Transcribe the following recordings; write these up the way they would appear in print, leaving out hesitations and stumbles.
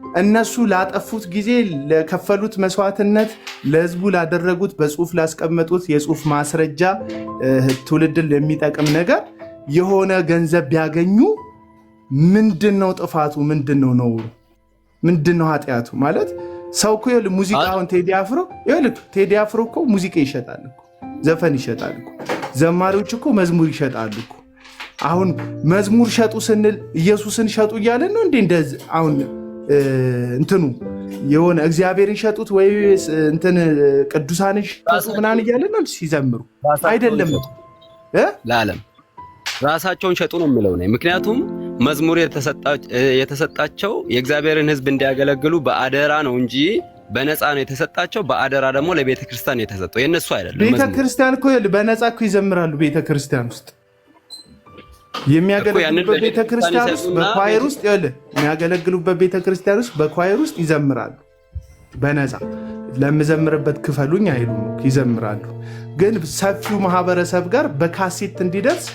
እነሱ ላጠፉት ጊዜ ለከፈሉት መስዋዕትነት ለህዝቡ ላደረጉት በጽሁፍ ላስቀመጡት የጽሁፍ ማስረጃ ትውልድን ለሚጠቅም ነገር የሆነ ገንዘብ ቢያገኙ ምንድነው ጥፋቱ? ምንድነው ነውሩ? ምንድነው ኃጢአቱ? ማለት ሰው እኮ ሙዚቃውን ቴዲ አፍሮ እኮ ሙዚቃ ይሸጣል እኮ፣ ዘፈን ይሸጣል እኮ፣ ዘማሪዎች እኮ መዝሙር ይሸጣሉ እኮ። አሁን መዝሙር ሸጡ ስንል ኢየሱስን ሸጡ እያለን ነው እንዴ? እንደዚህ አሁን እንትኑ የሆነ እግዚአብሔርን ሸጡት ወይ እንትን ቅዱሳንን ሸጡ ምናምን እያለን ነው ሲዘምሩ አይደለም ለዓለም ራሳቸውን ሸጡ ነው የምለው ነው። ምክንያቱም መዝሙር የተሰጣቸው የእግዚአብሔርን ሕዝብ እንዲያገለግሉ በአደራ ነው እንጂ በነፃ ነው የተሰጣቸው። በአደራ ደግሞ ለቤተ ክርስቲያን የተሰጠው የነሱ አይደለም። ቤተ ክርስቲያን እኮ በነፃ እኮ ይዘምራሉ። ቤተ ክርስቲያን ውስጥ የሚያገለግሉበት ቤተ ክርስቲያን ውስጥ በኳየር ውስጥ የሚያገለግሉበት ቤተ ክርስቲያን ውስጥ በኳየር ውስጥ ይዘምራሉ በነፃ። ለምዘምርበት ክፈሉኝ አይሉም፣ ይዘምራሉ። ግን ሰፊው ማህበረሰብ ጋር በካሴት እንዲደርስ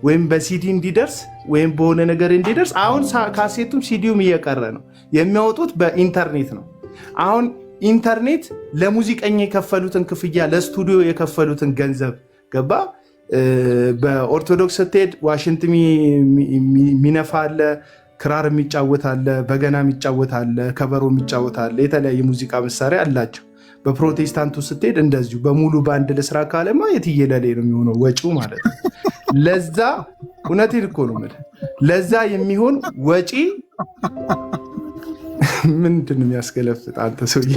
ወይም በሲዲ እንዲደርስ ወይም በሆነ ነገር እንዲደርስ አሁን ካሴቱም ሲዲውም እየቀረ ነው። የሚያወጡት በኢንተርኔት ነው። አሁን ኢንተርኔት ለሙዚቀኛ የከፈሉትን ክፍያ ለስቱዲዮ የከፈሉትን ገንዘብ ገባ። በኦርቶዶክስ ስትሄድ ዋሽንት የሚነፋ አለ፣ ክራር የሚጫወት አለ፣ በገና የሚጫወት አለ፣ ከበሮ የሚጫወት አለ። የተለያየ ሙዚቃ መሳሪያ አላቸው። በፕሮቴስታንቱ ስትሄድ እንደዚሁ በሙሉ ባንድ ለስራ ካለማ የትየለሌ ነው የሚሆነው ወጪው ማለት ነው። ለዛ እውነቴን እኮ ነው የምልህ፣ ለዛ የሚሆን ወጪ ምንድን ነው የሚያስገለፍጥ አንተ ሰውዬ?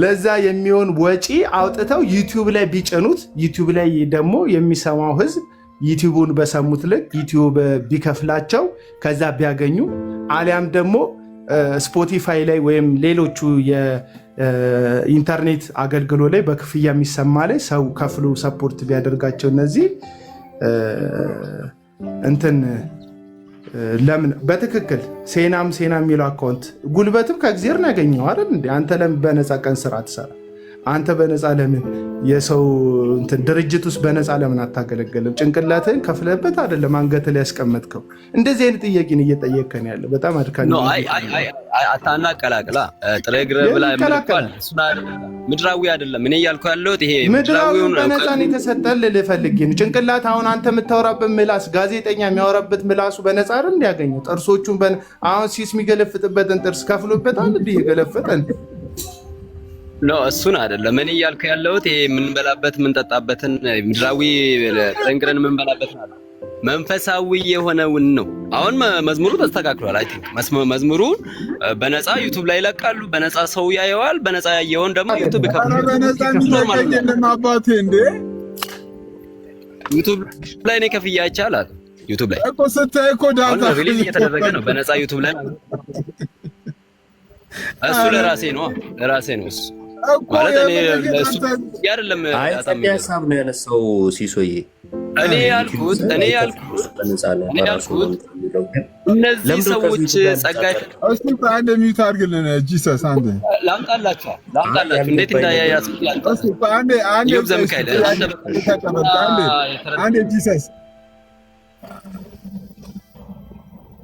ለዛ የሚሆን ወጪ አውጥተው ዩቲዩብ ላይ ቢጭኑት፣ ዩቲዩብ ላይ ደግሞ የሚሰማው ህዝብ ዩቲዩቡን በሰሙት ልክ ዩቲዩብ ቢከፍላቸው ከዛ ቢያገኙ፣ አሊያም ደግሞ ስፖቲፋይ ላይ ወይም ሌሎቹ የኢንተርኔት አገልግሎት ላይ በክፍያ የሚሰማ ላይ ሰው ከፍሎ ሰፖርት ቢያደርጋቸው እነዚህ እንትን ለምን በትክክል ሴና የሚለው አካውንት ጉልበትም ከእግዚአብሔር ነው ያገኘው አይደል እንዴ? አንተ ለምን በነፃ ቀን ስራ ትሰራ? አንተ በነፃ ለምን የሰው እንትን ድርጅት ውስጥ በነፃ ለምን አታገለገልም? ጭንቅላትህን ከፍለበት አይደለም አንገት ላይ ያስቀመጥከው? እንደዚህ አይነት ጥያቄን እየጠየቀን ያለ በጣም አድካሚ ነው። አታናቀላቅላ ጥሬ ግረ ብላ ምድራዊ አይደለም። እኔ እያልኩ ያለሁት ይሄ ምድራዊውን በነፃ ነው የተሰጠን ልልህ ፈልጌ ነው። ጭንቅላት አሁን አንተ የምታወራበት ምላስ፣ ጋዜጠኛ የሚያወራበት ምላሱ በነፃ አይደል እንዲያገኘው? ጥርሶቹን አሁን ሲስ የሚገለፍጥበትን ጥርስ ከፍሎበታል እንዲህ የገለፈጠን እሱን አይደለም እኔ እያልኩ ያለሁት ይሄ የምንበላበት የምንጠጣበትን ምድራዊ ጠንቅረን የምንበላበት ነው፣ መንፈሳዊ የሆነውን ነው። አሁን መዝሙሩ ተስተካክሏል። አይ ቲንክ መዝሙሩን በነፃ ዩቲዩብ ላይ ይለቃሉ፣ በነፃ ሰው ያየዋል። በነፃ ያየውን ደግሞ ዩቲዩብ ይከፍላል። በነፃ የሚለቀየለም አባቴ እንዴ ዩቲዩብ ላይ ነው ከፍያ ይቻላል። ዩቲዩብ ላይ እኮ ስታይ እኮ ዳታ ሪሊዝ እየተደረገ ነው በነፃ ዩቲዩብ ላይ። እሱ ለራሴ ነው እሱ ማለት እኔ ለሱ ያደለም ሀሳብ ነው ያነሳው ሲሶዬ። እኔ ያልኩት እነዚህ ሰዎች ጸጋ እሱ አንድ ሚዩት አድርግልን ጂሰስ አንዴ ላምጣላችሁ እንዴት እንዳያያስላችሁ እሱ አንዴ ዘምካይደ አንዴ ጂሰስ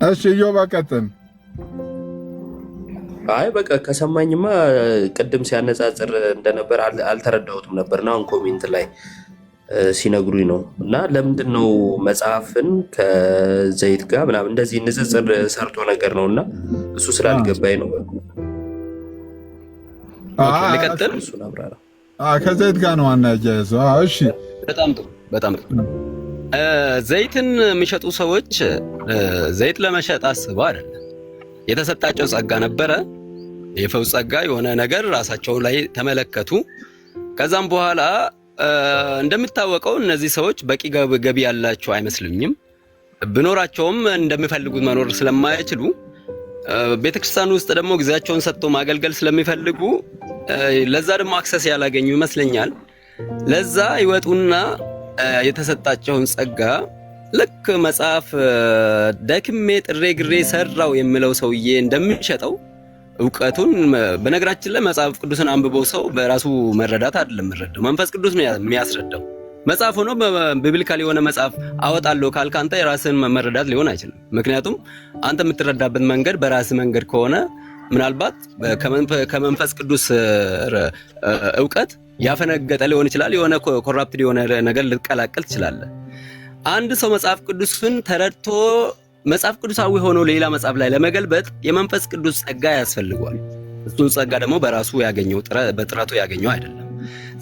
እሺ ዮባ ቀጥል። አይ በቃ ከሰማኝማ ቅድም ሲያነጻጽር እንደነበር አልተረዳሁትም ነበርና አሁን ኮሜንት ላይ ሲነግሩኝ ነው። እና ለምንድን ነው መጽሐፍን ከዘይት ጋር ምናምን እንደዚህ ንጽጽር ሰርቶ ነገር ነው እና እሱ ስላልገባኝ ነው። ልቀጥል። እሱን አብራራ። ከዘይት ጋር ነው አናያይዘው። እሺ በጣም ዘይትን የሚሸጡ ሰዎች ዘይት ለመሸጥ አስበው አይደለም። የተሰጣቸው ጸጋ ነበረ፣ የፈውስ ጸጋ የሆነ ነገር ራሳቸው ላይ ተመለከቱ። ከዛም በኋላ እንደሚታወቀው እነዚህ ሰዎች በቂ ገቢ ያላቸው አይመስልኝም። ቢኖራቸውም እንደሚፈልጉት መኖር ስለማይችሉ ቤተክርስቲያን ውስጥ ደግሞ ጊዜያቸውን ሰጥቶ ማገልገል ስለሚፈልጉ ለዛ ደግሞ አክሰስ ያላገኙ ይመስለኛል። ለዛ ይወጡና የተሰጣቸውን ጸጋ ልክ መጽሐፍ ደክሜ ጥሬ ግሬ ሰራው የሚለው ሰውዬ እንደሚሸጠው እውቀቱን በነገራችን ላይ መጽሐፍ ቅዱስን አንብቦ ሰው በራሱ መረዳት አይደለም የሚረዳው፣ መንፈስ ቅዱስ ነው የሚያስረዳው። መጽሐፍ ሆኖ ቢብሊካል የሆነ መጽሐፍ አወጣለሁ ካልክ አንተ የራስህን መረዳት ሊሆን አይችልም። ምክንያቱም አንተ የምትረዳበት መንገድ በራስህ መንገድ ከሆነ ምናልባት ከመንፈስ ቅዱስ እውቀት ያፈነገጠ ሊሆን ይችላል። የሆነ ኮራፕትድ የሆነ ነገር ልትቀላቀል ትችላለህ። አንድ ሰው መጽሐፍ ቅዱስን ተረድቶ መጽሐፍ ቅዱሳዊ ሆኖ ሌላ መጽሐፍ ላይ ለመገልበጥ የመንፈስ ቅዱስ ጸጋ ያስፈልገዋል። እሱን ጸጋ ደግሞ በራሱ ያገኘው በጥረቱ ያገኘው አይደለም።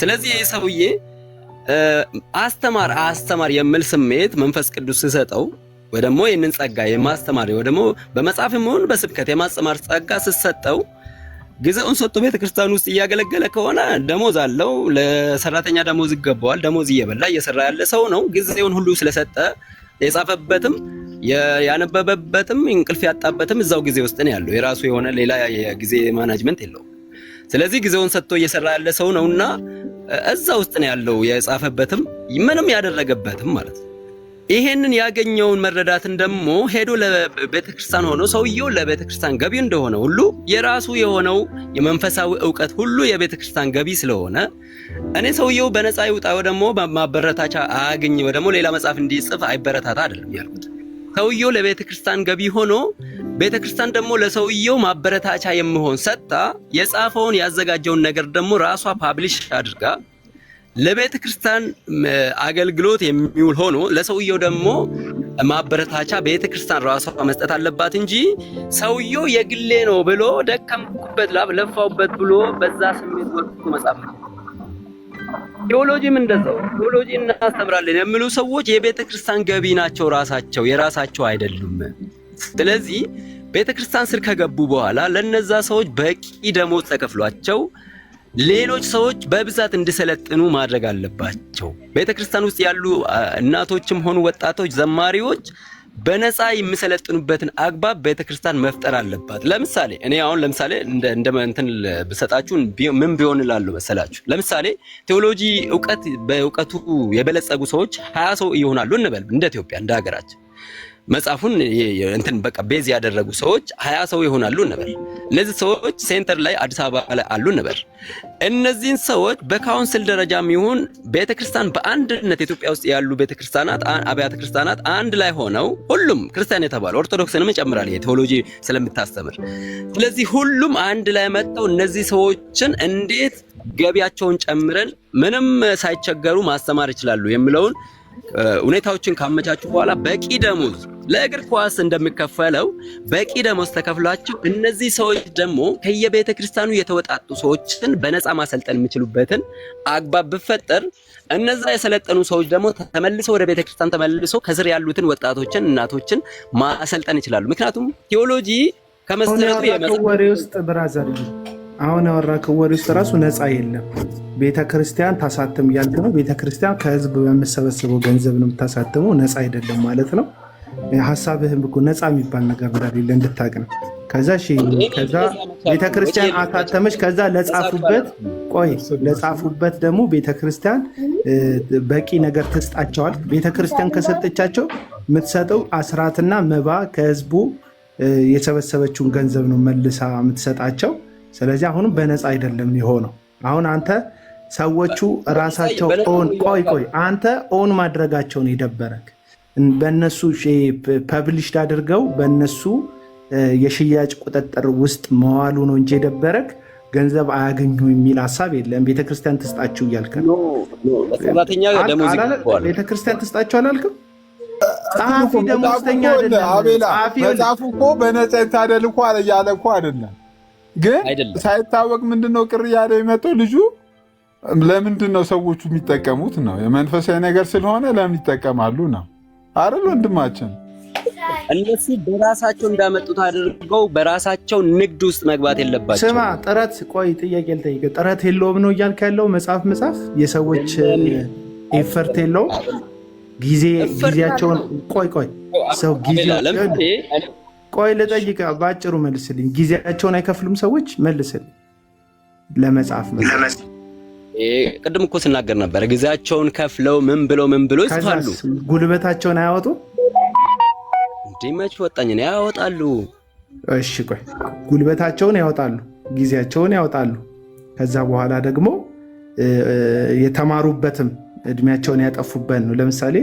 ስለዚህ ይህ ሰውዬ አስተማር የሚል ስሜት መንፈስ ቅዱስ ሲሰጠው ወይ ደግሞ ይህንን ጸጋ የማስተማር ወይ ደግሞ በመጽሐፍም ሆነ በስብከት የማስተማር ጸጋ ሲሰጠው ጊዜውን ሰጥቶ ቤተክርስቲያን ውስጥ እያገለገለ ከሆነ ደሞዝ አለው፣ ለሰራተኛ ደሞዝ ይገባዋል። ደሞዝ እየበላ እየሰራ ያለ ሰው ነው። ጊዜውን ሁሉ ስለሰጠ የጻፈበትም ያነበበበትም እንቅልፍ ያጣበትም እዛው ጊዜ ውስጥ ነው ያለው። የራሱ የሆነ ሌላ የጊዜ ማናጅመንት የለውም። ስለዚህ ጊዜውን ሰጥቶ እየሰራ ያለ ሰው ነውና እዛ ውስጥ ነው ያለው። የጻፈበትም ምንም ያደረገበትም ማለት ነው። ይሄንን ያገኘውን መረዳትን ደግሞ ሄዶ ለቤተክርስቲያን ሆኖ ሰውየው ለቤተክርስቲያን ገቢ እንደሆነ ሁሉ የራሱ የሆነው የመንፈሳዊ ዕውቀት ሁሉ የቤተክርስቲያን ገቢ ስለሆነ እኔ ሰውየው በነፃ ይውጣ ወይ ደግሞ ማበረታቻ አያገኝ ወይ ደግሞ ሌላ መጽሐፍ እንዲጽፍ አይበረታታ አይደለም ያልኩት። ሰውየው ለቤተክርስቲያን ገቢ ሆኖ ቤተክርስቲያን ደግሞ ለሰውየው ማበረታቻ የሚሆን ሰጥታ የጻፈውን ያዘጋጀውን ነገር ደግሞ ራሷ ፓብሊሽ አድርጋ ለቤተክርስቲያን አገልግሎት የሚውል ሆኖ ለሰውየው ደግሞ ማበረታቻ ቤተክርስቲያን ራሷ መስጠት አለባት እንጂ ሰውየው የግሌ ነው ብሎ ደከምኩበት ለፋውበት ብሎ በዛ ስሜት ወጥቶ መጻፍ ነው። ቴዎሎጂም እንደዛው ቴዎሎጂ እናስተምራለን የሚሉ ሰዎች የቤተክርስቲያን ገቢ ናቸው፣ ራሳቸው የራሳቸው አይደሉም። ስለዚህ ቤተክርስቲያን ስር ከገቡ በኋላ ለነዛ ሰዎች በቂ ደሞዝ ተከፍሏቸው ሌሎች ሰዎች በብዛት እንዲሰለጥኑ ማድረግ አለባቸው። ቤተክርስቲያን ውስጥ ያሉ እናቶችም ሆኑ ወጣቶች፣ ዘማሪዎች በነፃ የሚሰለጥኑበትን አግባብ ቤተክርስቲያን መፍጠር አለባት። ለምሳሌ እኔ አሁን ለምሳሌ እንደ እንትን ብሰጣችሁ ምን ቢሆን እላለሁ መሰላችሁ? ለምሳሌ ቴዎሎጂ በእውቀቱ የበለጸጉ ሰዎች 20 ሰው ይሆናሉ እንበል፣ እንደ ኢትዮጵያ እንደ ሀገራችን መጽሐፉን እንትን በቃ ቤዝ ያደረጉ ሰዎች 20 ሰው ይሆናሉ እንበል። እነዚህ ሰዎች ሴንተር ላይ አዲስ አበባ ላይ አሉ እንበል። እነዚህን ሰዎች በካውንስል ደረጃም ይሁን ቤተክርስቲያን በአንድነት ኢትዮጵያ ውስጥ ያሉ ቤተክርስቲያናት አብያተ ክርስቲያናት አንድ ላይ ሆነው ሁሉም ክርስቲያን የተባለ ኦርቶዶክስንም ይጨምራል የቴዎሎጂ ስለምታስተምር፣ ስለዚህ ሁሉም አንድ ላይ መጥተው እነዚህ ሰዎችን እንዴት ገቢያቸውን ጨምረን ምንም ሳይቸገሩ ማስተማር ይችላሉ የሚለውን ሁኔታዎችን ካመቻቹ በኋላ በቂ ደሞዝ ለእግር ኳስ እንደሚከፈለው በቂ ደሞዝ ተከፍሏቸው እነዚህ ሰዎች ደግሞ ከየቤተ ክርስቲያኑ የተወጣጡ ሰዎችን በነፃ ማሰልጠን የሚችሉበትን አግባብ ቢፈጠር እነዛ የሰለጠኑ ሰዎች ደግሞ ተመልሰው ወደ ቤተ ክርስቲያን ተመልሰው ከስር ያሉትን ወጣቶችን እናቶችን ማሰልጠን ይችላሉ። ምክንያቱም ቴዎሎጂ ከመሰረቱ የመሰረቱ ውስጥ ብራዘር አሁን ያወራከው ወሬ ውስጥ ራሱ ነፃ የለም። ቤተክርስቲያን ታሳትም ያልክ ነው። ቤተክርስቲያን ከህዝብ በመሰበሰበው ገንዘብ ነው የምታሳትመው፣ ነፃ አይደለም ማለት ነው። ሐሳብህም እኮ ነፃ የሚባል ነገር እንደሌለ እንድታቅ ነው። ከዛ ቤተክርስቲያን አሳተመች፣ ከዛ ለጻፉበት ደግሞ ቤተክርስቲያን በቂ ነገር ትስጣቸዋል። ቤተክርስቲያን ከሰጠቻቸው የምትሰጠው አስራትና መባ ከህዝቡ የሰበሰበችውን ገንዘብ ነው መልሳ የምትሰጣቸው። ስለዚህ አሁንም በነፃ አይደለም የሆነው። አሁን አንተ ሰዎቹ ራሳቸው አንተ ኦን ማድረጋቸውን የደበረክ በእነሱ ፐብሊሽድ አድርገው በእነሱ የሽያጭ ቁጥጥር ውስጥ መዋሉ ነው እንጂ የደበረክ ገንዘብ አያገኙ የሚል ሀሳብ የለም። ቤተክርስቲያን ትስጣችሁ እያልክ ነው። ቤተክርስቲያን ትስጣችሁ አላልክም? ጸሐፊ ደሞዝተኛ አይደለም። መጽሐፉ እኮ በነፃ ይታደል እኮ እያለ እኮ አይደለም። ግን ሳይታወቅ ምንድነው ቅር እያለ የመጣው ልጁ ለምንድነው ሰዎቹ የሚጠቀሙት ነው? የመንፈሳዊ ነገር ስለሆነ ለምን ይጠቀማሉ ነው አይደል? ወንድማችን እነሱ በራሳቸው እንዳመጡት አድርገው በራሳቸው ንግድ ውስጥ መግባት የለባቸው። ስማ ጥረት ጥያቄ ልጠይቅ። ጥረት የለውም ነው እያልክ ያለው? መጽሐፍ የሰዎች ኤፈርት የለውም? ጊዜያቸውን ሰው ልጠይቅ፣ በአጭሩ መልስልኝ። ጊዜያቸውን አይከፍሉም ሰዎች? መልስልኝ። ለመጽሐፍ ቅድም እኮ ስናገር ነበር። ጊዜያቸውን ከፍለው ምን ብሎ ይጽፋሉ። ጉልበታቸውን አያወጡ እንዲመች ወጣኝ ነው ያወጣሉ። እሺ ጉልበታቸውን ያወጣሉ፣ ጊዜያቸውን ያወጣሉ። ከዛ በኋላ ደግሞ የተማሩበትም እድሜያቸውን ያጠፉበት ነው። ለምሳሌ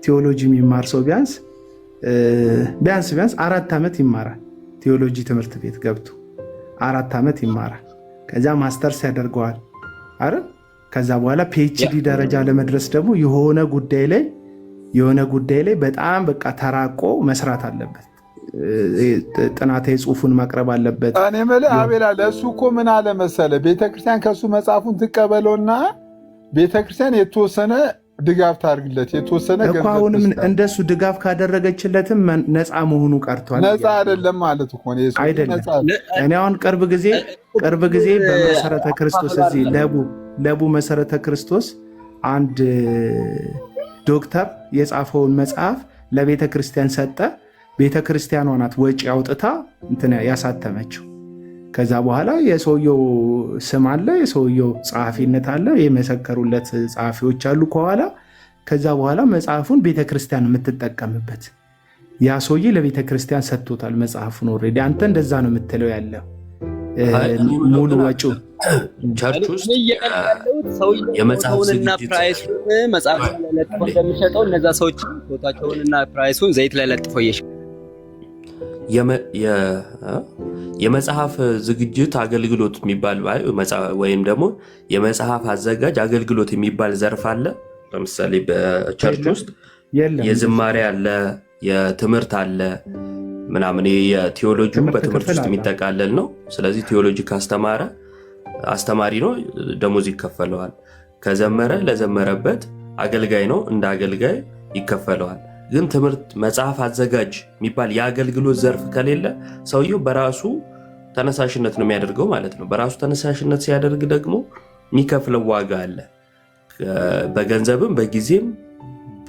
ቴዎሎጂ የሚማር ሰው ቢያንስ 4 ዓመት ይማራል። ቴዎሎጂ ትምህርት ቤት ገብቶ 4 ዓመት ይማራል። ከዛ ማስተርስ ያደርገዋል አይደል? ከዛ በኋላ ፒኤችዲ ደረጃ ለመድረስ ደግሞ የሆነ ጉዳይ ላይ በጣም በቃ ተራቆ መስራት አለበት። ጥናታዊ ጽሑፉን ማቅረብ አለበት። እኔ የምልህ አቤላ ለእሱ እኮ ምን አለ መሰለህ፣ ቤተክርስቲያን ከእሱ መጽሐፉን ትቀበለውና ቤተክርስቲያን የተወሰነ ድጋፍ ታርግለት፣ የተወሰነ አሁንም እንደሱ ድጋፍ ካደረገችለትም ነፃ መሆኑ ቀርቷል። ነፃ አይደለም ማለት እኮ አይደለም። እኔ አሁን ቅርብ ጊዜ በመሰረተ ክርስቶስ እዚህ ለቡ መሰረተ ክርስቶስ አንድ ዶክተር የጻፈውን መጽሐፍ ለቤተ ክርስቲያን ሰጠ። ቤተ ክርስቲያኗ ናት ወጪ አውጥታ ያሳተመችው። ከዛ በኋላ የሰውየው ስም አለ፣ የሰውየው ጸሐፊነት አለ፣ የመሰከሩለት ጸሐፊዎች አሉ ከኋላ። ከዛ በኋላ መጽሐፉን ቤተ ክርስቲያን የምትጠቀምበት ያ ሰውዬ ለቤተ ክርስቲያን ሰጥቶታል መጽሐፉን። ኦልሬዲ አንተ እንደዛ ነው የምትለው ያለው ሙሉ ወጪው ቸርች ውስጥ የመጽሐፍ ዝግጅት መጽሐፉን ለጥፎ እንደሚሸጠው እነዛ ሰዎች ፎቶቸውንና ፕራይሱን ዘይት ላይ ለጥፈው የመጽሐፍ ዝግጅት አገልግሎት የሚባል ወይም ደግሞ የመጽሐፍ አዘጋጅ አገልግሎት የሚባል ዘርፍ አለ። ለምሳሌ በቸርች ውስጥ የዝማሬ አለ፣ የትምህርት አለ ምናምን። የቴዎሎጂ በትምህርት ውስጥ የሚጠቃለል ነው። ስለዚህ ቴዎሎጂ ካስተማረ አስተማሪ ነው፣ ደሞዝ ይከፈለዋል። ከዘመረ ለዘመረበት አገልጋይ ነው፣ እንደ አገልጋይ ይከፈለዋል። ግን ትምህርት መጽሐፍ አዘጋጅ የሚባል የአገልግሎት ዘርፍ ከሌለ ሰውየው በራሱ ተነሳሽነት ነው የሚያደርገው ማለት ነው። በራሱ ተነሳሽነት ሲያደርግ ደግሞ የሚከፍለው ዋጋ አለ፣ በገንዘብም በጊዜም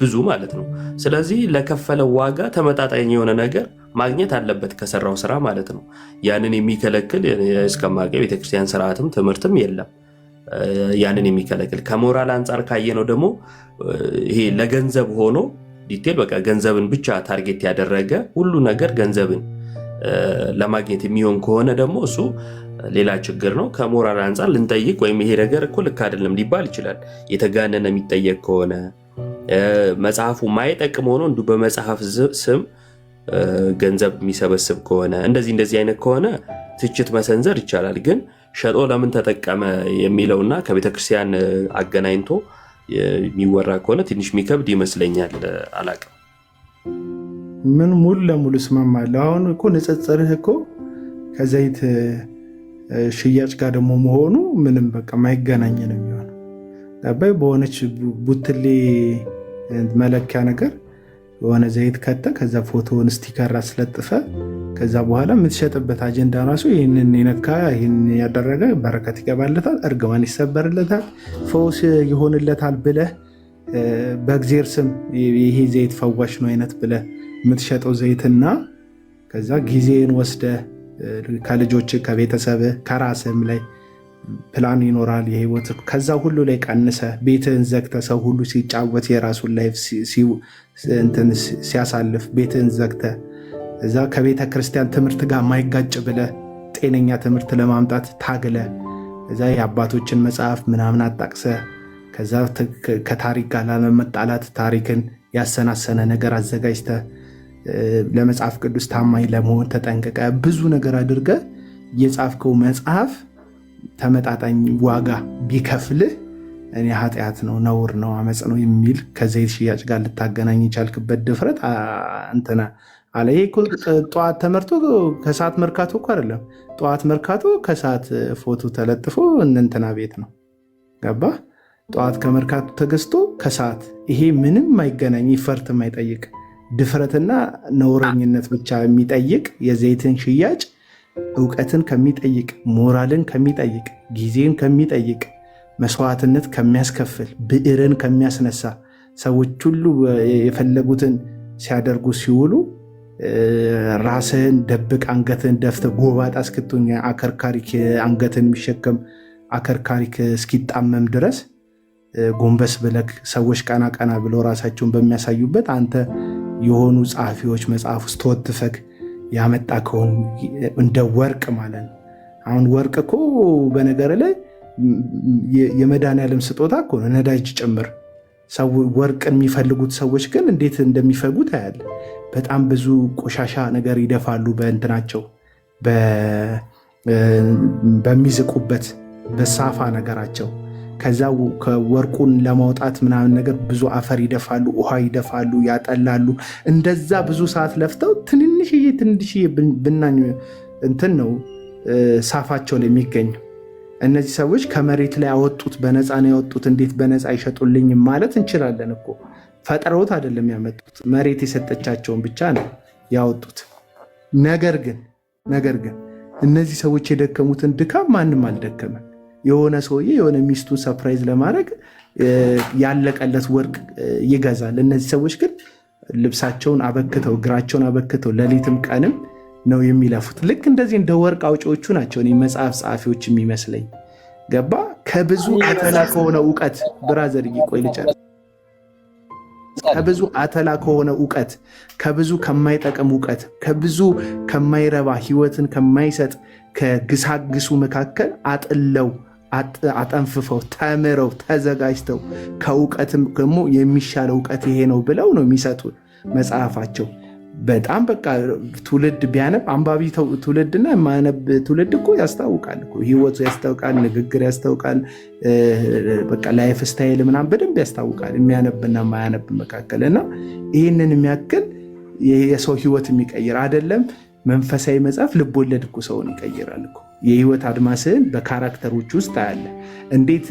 ብዙ ማለት ነው። ስለዚህ ለከፈለው ዋጋ ተመጣጣኝ የሆነ ነገር ማግኘት አለበት ከሰራው ስራ ማለት ነው። ያንን የሚከለክል እስከማውቀው ቤተክርስቲያን ስርዓትም ትምህርትም የለም ያንን የሚከለክል። ከሞራል አንጻር ካየነው ደግሞ ይሄ ለገንዘብ ሆኖ ዲቴል በቃ ገንዘብን ብቻ ታርጌት ያደረገ ሁሉ ነገር ገንዘብን ለማግኘት የሚሆን ከሆነ ደግሞ እሱ ሌላ ችግር ነው። ከሞራል አንጻር ልንጠይቅ ወይም ይሄ ነገር እኮ ልክ አይደለም ሊባል ይችላል። የተጋነነ የሚጠየቅ ከሆነ መጽሐፉ ማይጠቅም ሆኖ እንዲሁ በመጽሐፍ ስም ገንዘብ የሚሰበስብ ከሆነ እንደዚህ አይነት ከሆነ ትችት መሰንዘር ይቻላል። ግን ሸጦ ለምን ተጠቀመ የሚለውና ከቤተክርስቲያን አገናኝቶ የሚወራ ከሆነ ትንሽ የሚከብድ ይመስለኛል። አላቅም ምን ሙሉ ለሙሉ እስማማለሁ። አሁን እኮ ንጽጽርህ እኮ ከዘይት ሽያጭ ጋር ደግሞ መሆኑ ምንም በቃ ማይገናኝ ነው የሚሆነው። ገባይ በሆነች ቡትሌ መለኪያ ነገር የሆነ ዘይት ከተ ከዛ ፎቶውን ስቲከር አስለጥፈ ከዛ በኋላ የምትሸጥበት አጀንዳ ራሱ ይህንን የነካ ይህን ያደረገ በረከት ይገባለታል፣ እርግማን ይሰበርለታል፣ ፈውስ ይሆንለታል ብለህ በእግዜር ስም ይሄ ዘይት ፈዋሽ ነው አይነት ብለህ የምትሸጠው ዘይትና ከዛ ጊዜን ወስደህ ከልጆች ከቤተሰብህ ከራስህም ላይ ፕላን ይኖራል የህይወት ከዛ ሁሉ ላይ ቀንሰ ቤትህን ዘግተ ሰው ሁሉ ሲጫወት የራሱን ላይፍ ሲያሳልፍ ቤትህን ዘግተ እዛ ከቤተ ክርስቲያን ትምህርት ጋር ማይጋጭ ብለ ጤነኛ ትምህርት ለማምጣት ታግለ እዛ የአባቶችን መጽሐፍ ምናምን አጣቅሰ ከዛ ከታሪክ ጋር ለመጣላት ታሪክን ያሰናሰነ ነገር አዘጋጅተ ለመጽሐፍ ቅዱስ ታማኝ ለመሆን ተጠንቀቀ ብዙ ነገር አድርገ የጻፍከው መጽሐፍ ተመጣጣኝ ዋጋ ቢከፍልህ እኔ ኃጢአት ነው ነውር ነው አመጽ ነው የሚል ከዘይት ሽያጭ ጋር ልታገናኝ የቻልክበት ድፍረት እንትና አለ። ይሄ ጠዋት ተመርቶ ከሰዓት መርካቶ እኮ አይደለም። ጠዋት መርካቶ ከሰዓት ፎቶ ተለጥፎ እንትና ቤት ነው ገባ። ጠዋት ከመርካቶ ተገዝቶ ከሰዓት ይሄ ምንም ማይገናኝ ይፈርት የማይጠይቅ ድፍረትና ነውረኝነት ብቻ የሚጠይቅ የዘይትን ሽያጭ እውቀትን ከሚጠይቅ ሞራልን ከሚጠይቅ ጊዜን ከሚጠይቅ መስዋዕትነት ከሚያስከፍል ብዕርን ከሚያስነሳ ሰዎች ሁሉ የፈለጉትን ሲያደርጉ ሲውሉ ራስህን ደብቅ አንገትን ደፍተ ጎባጣ እስክትሆን አከርካሪክ አንገትን የሚሸከም አከርካሪክ እስኪጣመም ድረስ ጎንበስ ብለክ ሰዎች ቀና ቀና ብለው ራሳቸውን በሚያሳዩበት አንተ የሆኑ ጸሐፊዎች መጽሐፍ ውስጥ ተወትፈክ ያመጣ ከሆን እንደ ወርቅ ማለት ነው። አሁን ወርቅ እኮ በነገር ላይ የመድኃኒዓለም ስጦታ እኮ ነው፣ ነዳጅ ጭምር። ወርቅን የሚፈልጉት ሰዎች ግን እንዴት እንደሚፈጉት አያለ። በጣም ብዙ ቆሻሻ ነገር ይደፋሉ በእንትናቸው በሚዝቁበት በሳፋ ነገራቸው። ከዛ ከወርቁን ለማውጣት ምናምን ነገር ብዙ አፈር ይደፋሉ፣ ውሃ ይደፋሉ፣ ያጠላሉ። እንደዛ ብዙ ሰዓት ለፍተው ትንንሽዬ ብናኝ እንትን ነው ሳፋቸው ላይ የሚገኘው። እነዚህ ሰዎች ከመሬት ላይ ያወጡት በነፃ ነው ያወጡት። እንዴት በነፃ አይሸጡልኝም ማለት እንችላለን እኮ። ፈጥረውት አይደለም ያመጡት፣ መሬት የሰጠቻቸውን ብቻ ነው ያወጡት። ነገር ግን እነዚህ ሰዎች የደከሙትን ድካም ማንም አልደከመም። የሆነ ሰውዬ የሆነ ሚስቱን ሰርፕራይዝ ለማድረግ ያለቀለት ወርቅ ይገዛል። እነዚህ ሰዎች ግን ልብሳቸውን አበክተው እግራቸውን አበክተው ሌሊትም ቀንም ነው የሚለፉት። ልክ እንደዚህ እንደ ወርቅ አውጪዎቹ ናቸው እኔ መጽሐፍ ጸሐፊዎች የሚመስለኝ። ገባ? ከብዙ አተላ ከሆነ እውቀት ብራዘር ቆይ ልጨርስ። ከብዙ አተላ ከሆነ እውቀት፣ ከብዙ ከማይጠቅም እውቀት፣ ከብዙ ከማይረባ ህይወትን ከማይሰጥ ከግሳግሱ መካከል አጥለው አጠንፍፈው ተምረው ተዘጋጅተው ከእውቀትም ደግሞ የሚሻለው እውቀት ይሄ ነው ብለው ነው የሚሰጡ መጽሐፋቸው። በጣም በቃ ትውልድ ቢያነብ አንባቢ ትውልድና የማያነብ ትውልድ እኮ ያስታውቃል እኮ። ህይወቱ ያስታውቃል፣ ንግግር ያስታውቃል፣ በቃ ላይፍ ስታይል ምናምን በደንብ ያስታውቃል የሚያነብና የማያነብ መካከል። እና ይህንን የሚያክል የሰው ህይወት የሚቀይር አይደለም መንፈሳዊ መጽሐፍ፣ ልቦለድ እኮ ሰውን ይቀይራል እኮ። የህይወት አድማስህን በካራክተሮች ውስጥ አያለ። እንዴት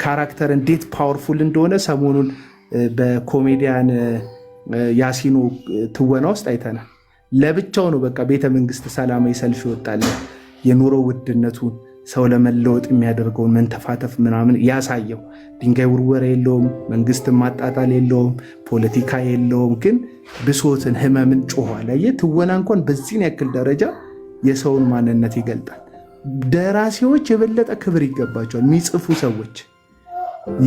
ካራክተር እንዴት ፓወርፉል እንደሆነ ሰሞኑን በኮሜዲያን ያሲኖ ትወና ውስጥ አይተናል። ለብቻው ነው በቃ ቤተ መንግስት ሰላማዊ ሰልፍ ይወጣል። የኑሮ ውድነቱን ሰው ለመለወጥ የሚያደርገውን መንተፋተፍ ምናምን ያሳየው። ድንጋይ ውርወራ የለውም፣ መንግስትን ማጣጣል የለውም፣ ፖለቲካ የለውም። ግን ብሶትን፣ ህመምን ጮኋል። ትወና እንኳን በዚህን ያክል ደረጃ የሰውን ማንነት ይገልጣል። ደራሲዎች የበለጠ ክብር ይገባቸዋል።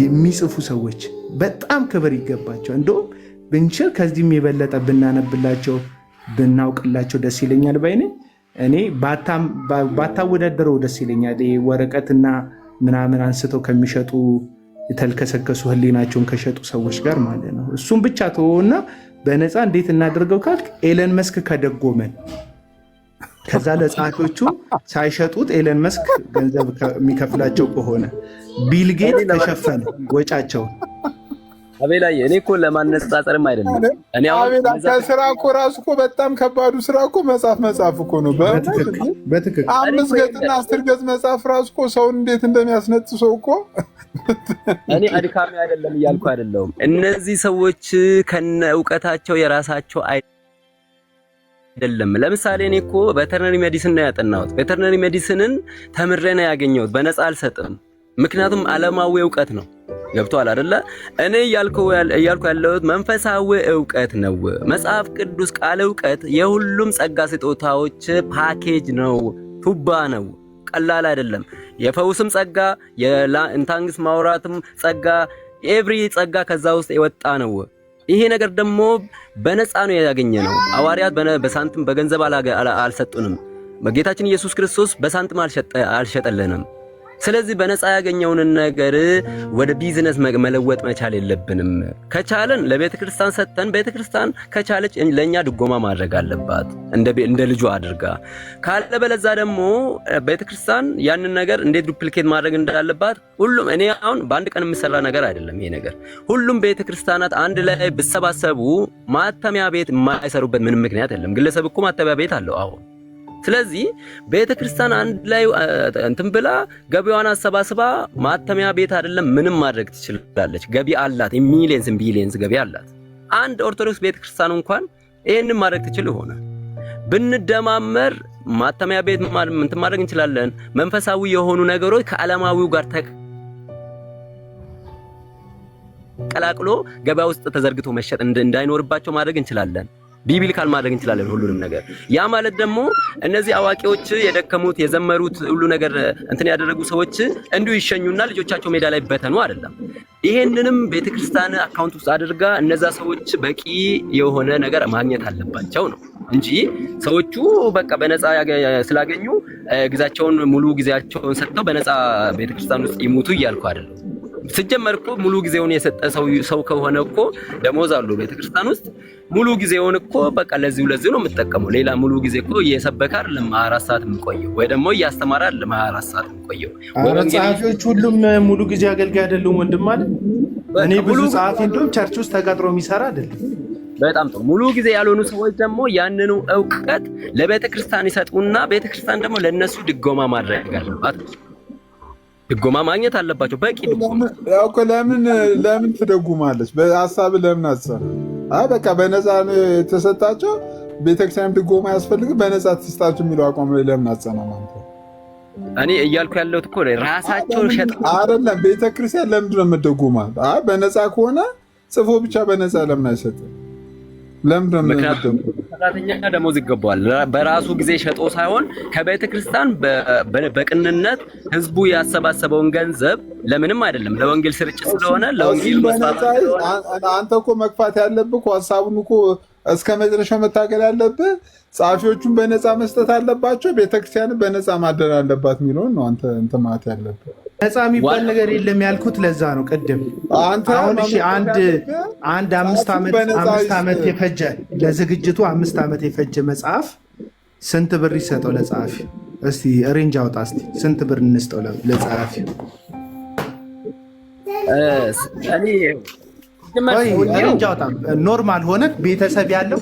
የሚጽፉ ሰዎች በጣም ክብር ይገባቸዋል። እንደውም ብንችል ከዚህም የበለጠ ብናነብላቸው ብናውቅላቸው ደስ ይለኛል ባይኔ። እኔ ባታወዳደረው ደስ ይለኛል። ወረቀትና ምናምን አንስተው ከሚሸጡ የተልከሰከሱ ህሊናቸውን ከሸጡ ሰዎች ጋር ማለት ነው። እሱም ብቻ ተወውና በነፃ እንዴት እናደርገው ካልክ ኤለን መስክ ከደጎመን፣ ከዛ ለጸሐፊዎቹ ሳይሸጡት ኤለን መስክ ገንዘብ የሚከፍላቸው ከሆነ፣ ቢልጌት ተሸፈነ ወጫቸውን። አቤላዬ እኔ እኮ ለማነጻጸርም አይደለም። እኔ አቤላ ከስራ እኮ ራሱ እኮ በጣም ከባዱ ስራ እኮ መጽሐፍ እኮ ነው። በትክክል 5 ገጽና 10 ገጽ መጽሐፍ ራሱ እኮ ሰውን እንዴት እንደሚያስነጥሰው እኮ እኔ አድካሚ አይደለም እያልኩ አይደለም። እነዚህ ሰዎች ከነ እውቀታቸው የራሳቸው አይደለም። ለምሳሌ እኔ እኮ ቬተርነሪ ሜዲሲን ነው ያጠናሁት። ቬተርነሪ ሜዲሲንን ተምሬ ነው ያገኘሁት። በነፃ አልሰጥም፣ ምክንያቱም ዓለማዊ እውቀት ነው። ገብቷል አይደለ? እኔ እያልኩ ያለሁት መንፈሳዊ እውቀት ነው። መጽሐፍ ቅዱስ ቃል እውቀት የሁሉም ጸጋ ስጦታዎች ፓኬጅ ነው፣ ቱባ ነው። ቀላል አይደለም። የፈውስም ጸጋ፣ የኢንታንግስ ማውራትም ጸጋ፣ ኤቭሪ ጸጋ ከዛ ውስጥ የወጣ ነው። ይሄ ነገር ደግሞ በነፃ ነው ያገኘ ነው። ሐዋርያት በሳንቲም በገንዘብ አልሰጡንም። ጌታችን ኢየሱስ ክርስቶስ በሳንቲም አልሸጠልንም። ስለዚህ በነፃ ያገኘውን ነገር ወደ ቢዝነስ መለወጥ መቻል የለብንም። ከቻለን ለቤተክርስቲያን ሰጥተን ቤተክርስቲያን ከቻለች ለኛ ድጎማ ማድረግ አለባት እንደ ልጇ አድርጋ። ካለበለዛ ደግሞ ቤተክርስቲያን ያንን ነገር እንዴት ዱፕሊኬት ማድረግ እንዳለባት ሁሉም እኔ አሁን በአንድ ቀን የሚሰራ ነገር አይደለም ይሄ ነገር። ሁሉም ቤተክርስቲያናት አንድ ላይ ብሰባሰቡ ማተሚያ ቤት የማይሰሩበት ምንም ምክንያት የለም። ግለሰብ እኮ ማተሚያ ቤት አለው አሁን። ስለዚህ ቤተክርስቲያን አንድ ላይ እንትን ብላ ገቢዋን አሰባስባ ማተሚያ ቤት አይደለም ምንም ማድረግ ትችላለች። ገቢ አላት፣ ቢሊየንስ ገቢ አላት። አንድ ኦርቶዶክስ ቤተክርስቲያን እንኳን ይሄንን ማድረግ ትችል ይሆናል። ብንደማመር ማተሚያ ቤት እንትን ማድረግ እንችላለን። መንፈሳዊ የሆኑ ነገሮች ከዓለማዊው ጋር ተቀላቅሎ ገበያ ውስጥ ተዘርግቶ መሸጥ እንዳይኖርባቸው ማድረግ እንችላለን። ቢብሊካል ማድረግ እንችላለን ሁሉንም ነገር። ያ ማለት ደግሞ እነዚህ አዋቂዎች የደከሙት የዘመሩት ሁሉ ነገር እንትን ያደረጉ ሰዎች እንዲሁ ይሸኙና ልጆቻቸው ሜዳ ላይ በተኑ አይደለም። ይሄንንም ቤተክርስቲያን አካውንት ውስጥ አድርጋ እነዛ ሰዎች በቂ የሆነ ነገር ማግኘት አለባቸው ነው እንጂ ሰዎቹ በቃ በነፃ ስላገኙ ግዛቸውን ሙሉ ጊዜያቸውን ሰጥተው በነፃ ቤተክርስቲያን ውስጥ ይሙቱ እያልኩ አይደለም። ሲጀመር እኮ ሙሉ ጊዜውን የሰጠ ሰው ከሆነ እኮ ደሞዝ አለው ቤተክርስቲያን ውስጥ ሙሉ ጊዜውን እኮ በቃ ለዚህ ነው የምትጠቀመው። ሌላ ሙሉ ጊዜ እኮ እየሰበከ አይደለም 24 ሰዓት የምቆየው ወይ ደግሞ እያስተማረ አይደለም 24 ሰዓት የምቆየው። ጸሐፊዎች ሁሉም ሙሉ ጊዜ አገልጋይ አይደሉም ወንድም ማለት እኔ ብዙ ጸሐፊ እንደውም ቸርች ውስጥ ተቀጥሮ የሚሰራ አይደለም። በጣም ጥሩ። ሙሉ ጊዜ ያልሆኑ ሰዎች ደግሞ ያንኑ ዕውቀት ለቤተክርስቲያን ይሰጡና ቤተክርስቲያን ደግሞ ለነሱ ድጎማ ማድረግ አለባት። ድጎማ ማግኘት አለባቸው። በቂ ለምን ትደጉማለች? በሐሳብ ለምን አትሰራ? በቃ በነፃ የተሰጣቸው ቤተክርስቲያን ድጎማ ያስፈልግ በነፃ ትስጣቸው የሚለው አቋም ላይ ለምን አትጸናም አንተ? እኔ እያልኩ ያለሁት እኮ ራሳቸው ሸጠው አይደለም። ቤተክርስቲያን ለምንድን ነው የምትደጉማት? በነፃ ከሆነ ጽፎ ብቻ በነፃ ለምን አይሰጥም? ሰራተኛ ደሞዝ ይገባዋል። በራሱ ጊዜ ሸጦ ሳይሆን ከቤተክርስቲያን በቅንነት ህዝቡ ያሰባሰበውን ገንዘብ ለምንም አይደለም ለወንጌል ስርጭት ስለሆነ ለወንጌል መስፋፋት አንተ እኮ መግፋት ያለብህ ሐሳቡን እኮ እስከ መጨረሻው መታገል ያለብህ ጸሐፊዎቹን በነፃ መስጠት አለባቸው፣ ቤተክርስቲያንን በነፃ ማደር አለባት የሚለውን ነው አንተ እንትን ማለት ያለብህ። ነፃ የሚባል ነገር የለም ያልኩት ለዛ ነው። ቅድም አሁን እሺ አንድ 5 ዓመት የፈጀ ለዝግጅቱ 5 ዓመት የፈጀ መጽሐፍ ስንት ብር ይሰጠው ለጸሐፊ? እስቲ ሬንጅ አውጣ። እስቲ ስንት ብር እንስጠው ለጸሐፊ? ሬንጅ አውጣ። ኖርማል ሆነ ቤተሰብ ያለው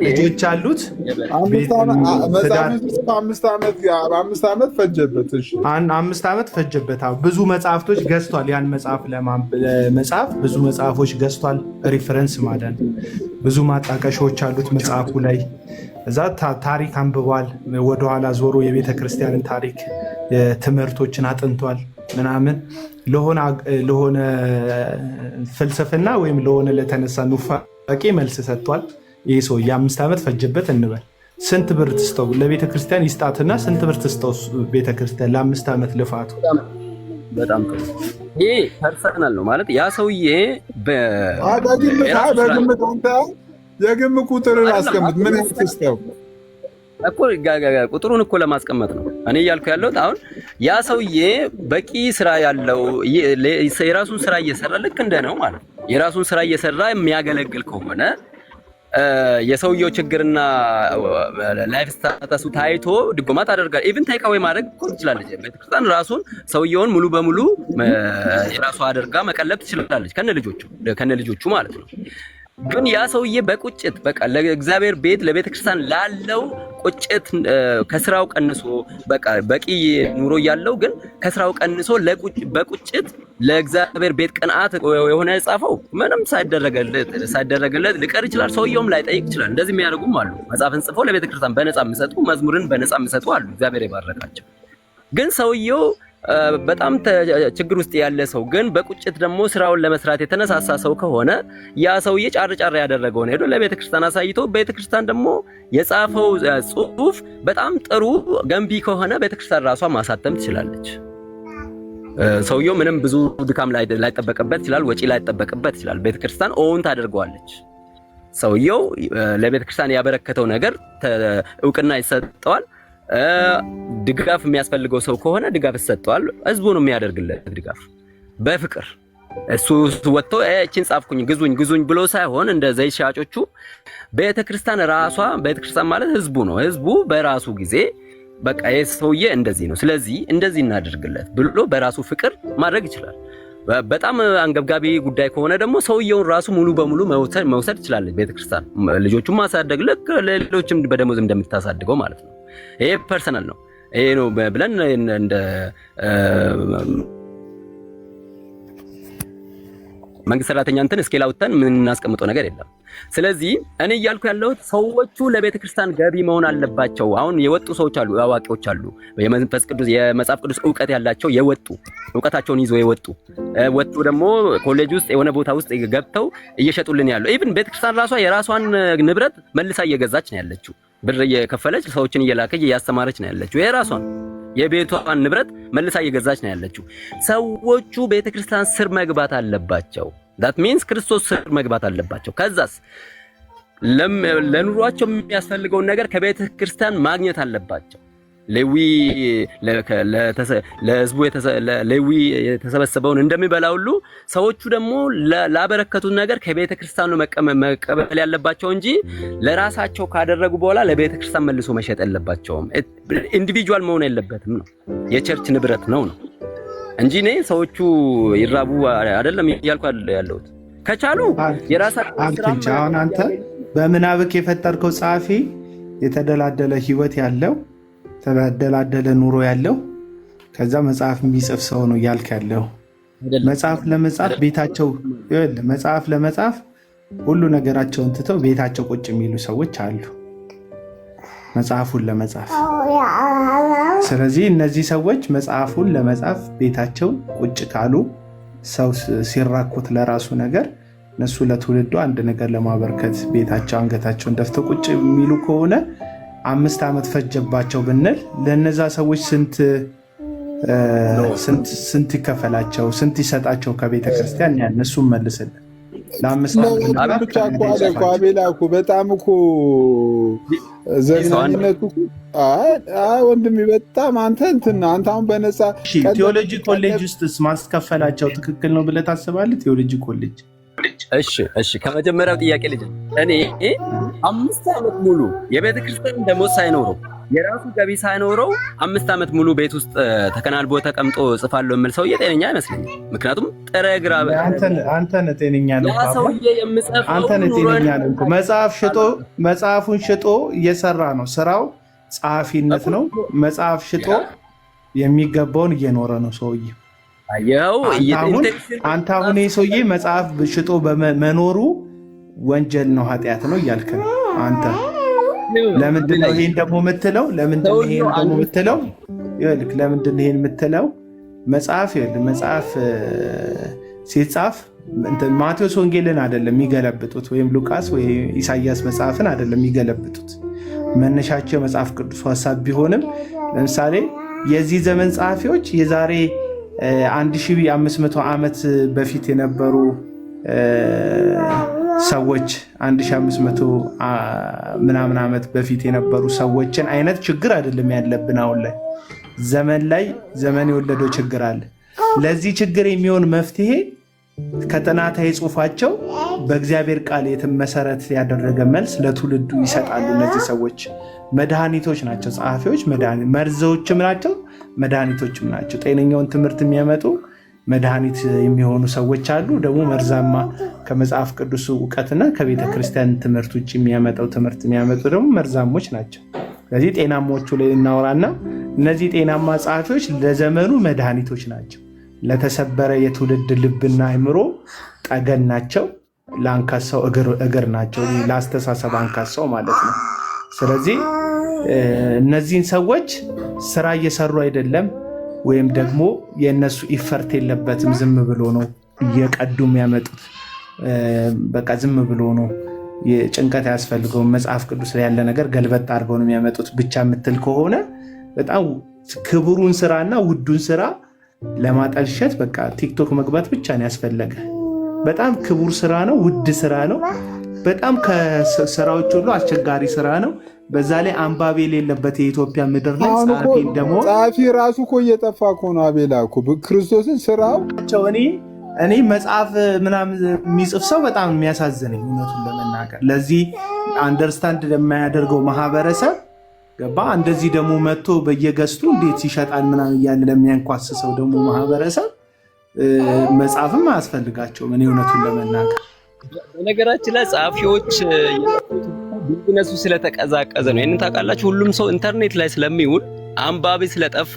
ልጆች አሉት 5 ዓመት ፈጀበት። 5 ዓመት ፈጀበት። ብዙ መጽሐፍቶች ገዝቷል። ያን መጽሐፍ ብዙ መጽሐፎች ገዝቷል። ሪፈረንስ ማለት ብዙ ማጣቀሻዎች አሉት መጽሐፉ ላይ። እዛ ታሪክ አንብቧል። ወደኋላ ዞሮ የቤተ ክርስቲያንን ታሪክ ትምህርቶችን አጥንቷል ምናምን። ለሆነ ፍልስፍና ወይም ለሆነ ለተነሳ ኑፋቄ መልስ ሰጥቷል። ይህ ሰው የ5 ዓመት ፈጀበት እንበል። ስንት ብር ትስጠው? ለቤተ ክርስቲያን ይስጣትና ስንት ብር ትስጠው ቤተ ክርስቲያን ለ5 ዓመት ልፋቱ? በጣም ጥሩ። ይሄ ፐርሰናል ነው ማለት ያ ሰውዬ የግምት ቁጥር አስቀምጥ። ምን ትስጠው እኮ ቁጥሩን እኮ ለማስቀመጥ ነው እኔ እያልኩ ያለሁት። አሁን ያ ሰውዬ በቂ ስራ ያለው የራሱን ስራ እየሰራ ልክ እንደ ነው ማለት ነው። የራሱን ስራ እየሰራ የሚያገለግል ከሆነ የሰውየው ችግርና ላይፍ ስታተሱ ታይቶ ድጎማ ታደርጋለህ። ኢቭን ቴክ አዌይ ማድረግ እኮ ትችላለች ቤተክርስቲያን። ራሱን ሰውየውን ሙሉ በሙሉ የራሱ አድርጋ መቀለብ ትችላለች ከነ ልጆቹ ማለት ነው። ግን ያ ሰውዬ በቁጭት በቃ ለእግዚአብሔር ቤት ለቤተክርስቲያን ላለው ቁጭት ከስራው ቀንሶ በቃ በቂ ኑሮ ያለው ግን ከስራው ቀንሶ በቁጭት ለእግዚአብሔር ቤት ቅንዓት የሆነ የጻፈው ምንም ሳይደረግለት ሊቀር ይችላል። ሰውየውም ላይጠይቅ ይችላል። እንደዚህ የሚያደርጉም አሉ። መጽሐፍን ጽፈው ለቤተክርስቲያን በነፃ የሚሰጡ፣ መዝሙርን በነፃ የሚሰጡ አሉ። እግዚአብሔር የባረካቸው። ግን ሰውየው በጣም ችግር ውስጥ ያለ ሰው ግን በቁጭት ደግሞ ስራውን ለመስራት የተነሳሳ ሰው ከሆነ ያ ሰውዬ ጫር ያደረገውን ሄዶ ለቤተክርስቲያን አሳይቶ ቤተክርስቲያን ደግሞ የጻፈው ጽሑፍ በጣም ጥሩ ገንቢ ከሆነ ቤተክርስቲያን ራሷ ማሳተም ትችላለች። ሰውየው ምንም ብዙ ድካም ላይጠበቅበት ይችላል፣ ወጪ ላይጠበቅበት ይችላል። ቤተክርስቲያን ኦውን ታደርገዋለች። ሰውየው ለቤተክርስቲያን ያበረከተው ነገር እውቅና ይሰጠዋል። ድጋፍ የሚያስፈልገው ሰው ከሆነ ድጋፍ ይሰጠዋል። ህዝቡ ነው የሚያደርግለት ድጋፍ በፍቅር። እሱ ወጥቶ እቺን ጻፍኩኝ ግዙኝ ብሎ ሳይሆን እንደ ዘይት ሻጮቹ ቤተክርስቲያን ራሷ ቤተክርስቲያን ማለት ህዝቡ ነው። ህዝቡ በራሱ ጊዜ በቃ የሰውዬ እንደዚህ ነው ስለዚህ እንደዚህ እናደርግለት ብሎ በራሱ ፍቅር ማድረግ ይችላል። በጣም አንገብጋቢ ጉዳይ ከሆነ ደግሞ ሰውየውን ራሱ ሙሉ በሙሉ መውሰድ ትችላለች ቤተክርስቲያን። ልጆቹን ማሳደግ ልክ ሌሎችም በደሞዝ እንደምታሳድገው ማለት ነው። ይሄ ፐርሰናል ነው። ይሄ ነው ብለን እንደ መንግስት ሰራተኛ እንትን እስኬል አውጥተን ምን እናስቀምጠው ነገር የለም። ስለዚህ እኔ እያልኩ ያለሁት ሰዎቹ ለቤተ ክርስቲያን ገቢ መሆን አለባቸው። አሁን የወጡ ሰዎች አሉ፣ አዋቂዎች አሉ፣ የመንፈስ ቅዱስ የመጽሐፍ ቅዱስ ዕውቀት ያላቸው ዕውቀታቸውን ይዘው ወጡ ደግሞ ኮሌጅ ውስጥ የሆነ ቦታ ውስጥ ገብተው እየሸጡልን ያለው። ኢቭን ቤተ ክርስቲያን ራሷ የራሷን ንብረት መልሳ እየገዛች ነው ያለችው። ብር እየከፈለች ሰዎችን እየላከች እያስተማረች ነው ያለችው። የራሷን የቤቷን ንብረት መልሳ እየገዛች ነው ያለችው። ሰዎቹ ቤተክርስቲያን ስር መግባት አለባቸው። that means ክርስቶስ ስር መግባት አለባቸው። ከዛስ ለኑሯቸው የሚያስፈልገውን ነገር ከቤተክርስቲያን ማግኘት አለባቸው። ሌዊ ለህዝቡ ሌዊ የተሰበሰበውን እንደሚበላ ሁሉ ሰዎቹ ደግሞ ላበረከቱት ነገር ከቤተ ክርስቲያኑ መቀበል ያለባቸው እንጂ ለራሳቸው ካደረጉ በኋላ ለቤተ ክርስቲያን መልሶ መሸጥ የለባቸውም። ኢንዲቪጁዋል መሆን የለበትም ነው፣ የቸርች ንብረት ነው እንጂ እኔ ሰዎቹ ይራቡ አይደለም እያልኩ ያለሁት። ከቻሉ የራሳቸው ስራ። አሁን አንተ በምናብክ የፈጠርከው ጸሐፊ የተደላደለ ህይወት ያለው ተደላደለ ኑሮ ያለው ከዛ መጽሐፍ የሚጽፍ ሰው ነው እያልክ ያለው። መጽሐፍ ለመጻፍ ቤታቸው መጽሐፍ ለመጻፍ ሁሉ ነገራቸውን ትተው ቤታቸው ቁጭ የሚሉ ሰዎች አሉ መጽሐፉን ለመጻፍ። ስለዚህ እነዚህ ሰዎች መጽሐፉን ለመጻፍ ቤታቸው ቁጭ ካሉ ሰው ሲራኮት ለራሱ ነገር እነሱ ለትውልዱ አንድ ነገር ለማበርከት ቤታቸው አንገታቸውን ደፍተው ቁጭ የሚሉ ከሆነ 5 ዓመት ፈጀባቸው ብንል ለነዛ ሰዎች ስንት ይከፈላቸው? ስንት ይሰጣቸው ከቤተ ክርስቲያን? ያነሱ መልስልን። ለ5 ብቻ እኮ አለ እኮ አቤላ እኮ በጣም እኮ ዘመንነቱ ወንድሜ በጣም አንተ አሁን በነፃ ቴዎሎጂ ኮሌጅ ውስጥ ማስከፈላቸው ትክክል ነው ብለህ ታስባለህ? ቴዎሎጂ ኮሌጅ እሺ ከመጀመሪያው ጥያቄ ልጅ እኔ 5 ዓመት ሙሉ የቤተ ክርስቲያን ደሞዝ ሳይኖረው የራሱ ገቢ ሳይኖረው 5 ዓመት ሙሉ ቤት ውስጥ ተከናንቦ ተቀምጦ ጽፋለሁ የሚል ሰውዬ ጤነኛ አይመስለኝም። ምክንያቱም ጥረ ግራ አንተ ነህ ጤነኛ ነው። ሰውዬ የምጽፈው አንተ ነህ ጤነኛ ነው። መጽሐፉን ሽጦ እየሰራ ነው። ስራው ጸሐፊነት ነው። መጽሐፍ ሽጦ የሚገባውን እየኖረ ነው ሰውዬ። አንተ አሁን ሰውዬ መጽሐፍ ሽጦ በመኖሩ ወንጀል ነው ኃጢአት ነው እያልክ ነው አንተ። ለምንድን ነው ይሄን ደግሞ የምትለው? ለምንድን ይሄን የምትለው? መጽሐፍ ሲጻፍ ማቴዎስ ወንጌልን አይደለም የሚገለብጡት፣ ወይም ሉቃስ ወይ ኢሳያስ መጽሐፍን አይደለም የሚገለብጡት። መነሻቸው የመጽሐፍ ቅዱስ ሐሳብ ቢሆንም ለምሳሌ የዚህ ዘመን ጸሐፊዎች የዛሬ 1500 ዓመት በፊት የነበሩ ሰዎች 1500 ምናምን ዓመት በፊት የነበሩ ሰዎችን አይነት ችግር አይደለም ያለብን። አሁን ላይ ዘመን የወለደው ችግር አለ። ለዚህ ችግር የሚሆን መፍትሄ ከጥናታዊ ጽሑፋቸው በእግዚአብሔር ቃል መሰረት ያደረገ መልስ ለትውልዱ ይሰጣሉ። እነዚህ ሰዎች መድኃኒቶች ናቸው። ጸሐፊዎች መርዘዎችም ናቸው፣ መድኃኒቶችም ናቸው። ጤነኛውን ትምህርት የሚያመጡ መድኃኒት የሚሆኑ ሰዎች አሉ። ደግሞ መርዛማ ከመጽሐፍ ቅዱስ እውቀትና ከቤተ ክርስቲያን ትምህርት ውጭ የሚያመጣው ትምህርት የሚያመጡ ደግሞ መርዛሞች ናቸው። ስለዚህ ጤናሞቹ ላይ እናወራና እነዚህ ጤናማ ጸሐፊዎች ለዘመኑ መድኃኒቶች ናቸው። ለተሰበረ የትውልድ ልብና አእምሮ ጠገን ናቸው። ለአንካሳው እግር ናቸው። ለአስተሳሰብ አንካሳው ማለት ነው። ስለዚህ እነዚህን ሰዎች ስራ እየሰሩ አይደለም፣ ወይም ደግሞ የእነሱ ኢፈርት የለበትም። ዝም ብሎ ነው እየቀዱ የሚያመጡት። በቃ ዝም ብሎ ነው፣ ጭንቀት አያስፈልገውም። መጽሐፍ ቅዱስ ላይ ያለ ነገር ገልበጥ አድርገው ነው የሚያመጡት ብቻ የምትል ከሆነ በጣም ክቡሩን ስራና ውዱን ስራ ለማጠልሸት በቃ ቲክቶክ መግባት ብቻ ነው ያስፈለገ። በጣም ክቡር ስራ ነው፣ ውድ ስራ ነው። በጣም ከስራዎች ሁሉ አስቸጋሪ ስራ ነው። በዛ ላይ አንባቢ የሌለበት የኢትዮጵያ ምድር ላይ ጸሐፊ ራሱ እኮ እየጠፋ እኮ ነው። አቤላ እኮ ክርስቶስን ስራው እኔ መጽሐፍ ምናምን የሚጽፍ ሰው በጣም የሚያሳዝነኝ እውነቱን ለመናገር ለዚህ አንደርስታንድ ለማያደርገው ማህበረሰብ ገባ። እንደዚህ ደግሞ መጥቶ በየገስቱ እንዴት ይሸጣል ምናምን እያለ ለሚያንኳስሰው ደግሞ ማህበረሰብ መጽሐፍም አያስፈልጋቸውም። እኔ እውነቱን ለመናገር በነገራችን ላይ ጸሐፊዎች ቢዝነሱ ስለተቀዛቀዘ ነው። ይሄንን ታውቃላችሁ። ሁሉም ሰው ኢንተርኔት ላይ ስለሚውል አንባቢ ስለጠፋ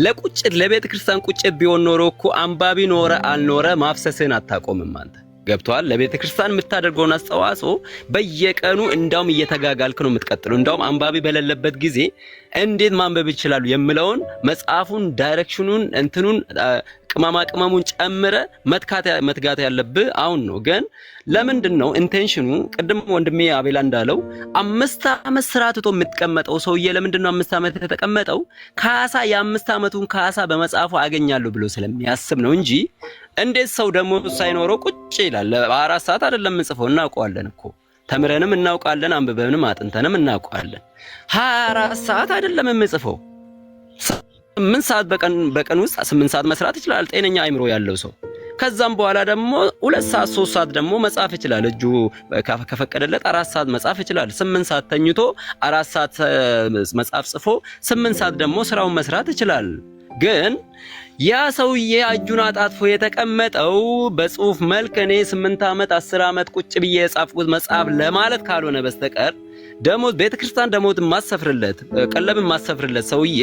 ለቁጭት ለቤተ ክርስቲያን ቁጭት ቢሆን ኖሮ እኮ አንባቢ ኖረ አልኖረ ማፍሰስን አታቆምም አንተ። ገብቷል? ለቤተ ክርስቲያን የምታደርገውን አስተዋጽኦ በየቀኑ እንዳውም እየተጋጋልክ ነው የምትቀጥለው። እንዳውም አንባቢ በሌለበት ጊዜ እንዴት ማንበብ ይችላሉ የሚለውን መጽሐፉን ዳይሬክሽኑን እንትኑን ቅመማ ቅመሙን ጨምረ መትጋት ያለብህ አሁን ነው። ግን ለምንድን ነው ኢንቴንሽኑ? ቅድም ወንድሜ አቤላ እንዳለው 5 ዓመት ስራ ትቶ የምትቀመጠው ሰውዬ ለምንድን ነው 5 ዓመት የተቀመጠው? ካሳ የ5 ዓመቱን ካሳ በመጽሐፉ አገኛለሁ ብሎ ስለሚያስብ ነው እንጂ እንዴት ሰው ደግሞ ሳይኖረው ቁጭ ይላል? በ4 ሰዓት አይደለም የምንጽፈው እናውቀዋለን እኮ ተምረንም እናውቃለን፣ አንብበንም አጥንተንም እናውቃለን። 24 ሰዓት አይደለም የምጽፈው 8 ሰዓት በቀን ውስጥ 8 ሰዓት መስራት ይችላል ጤነኛ አይምሮ ያለው ሰው። ከዛም በኋላ ደግሞ 2 ሰዓት 3 ሰዓት ደግሞ መጻፍ ይችላል። እጁ ከፈቀደለት 4 ሰዓት መጻፍ ይችላል። 8 ሰዓት ተኝቶ 4 ሰዓት መጻፍ ጽፎ 8 ሰዓት ደግሞ ስራውን መስራት ይችላል። ግን ያ ሰውዬ እጁን አጣጥፎ የተቀመጠው በጽሁፍ መልክ እኔ 8 ዓመት 10 ዓመት ቁጭ ብዬ የጻፍኩት መጽሐፍ ለማለት ካልሆነ በስተቀር ደሞዝ ቤተክርስቲያን ደሞዝ ማሰፍርለት ቀለብን ማሰፍርለት ሰውዬ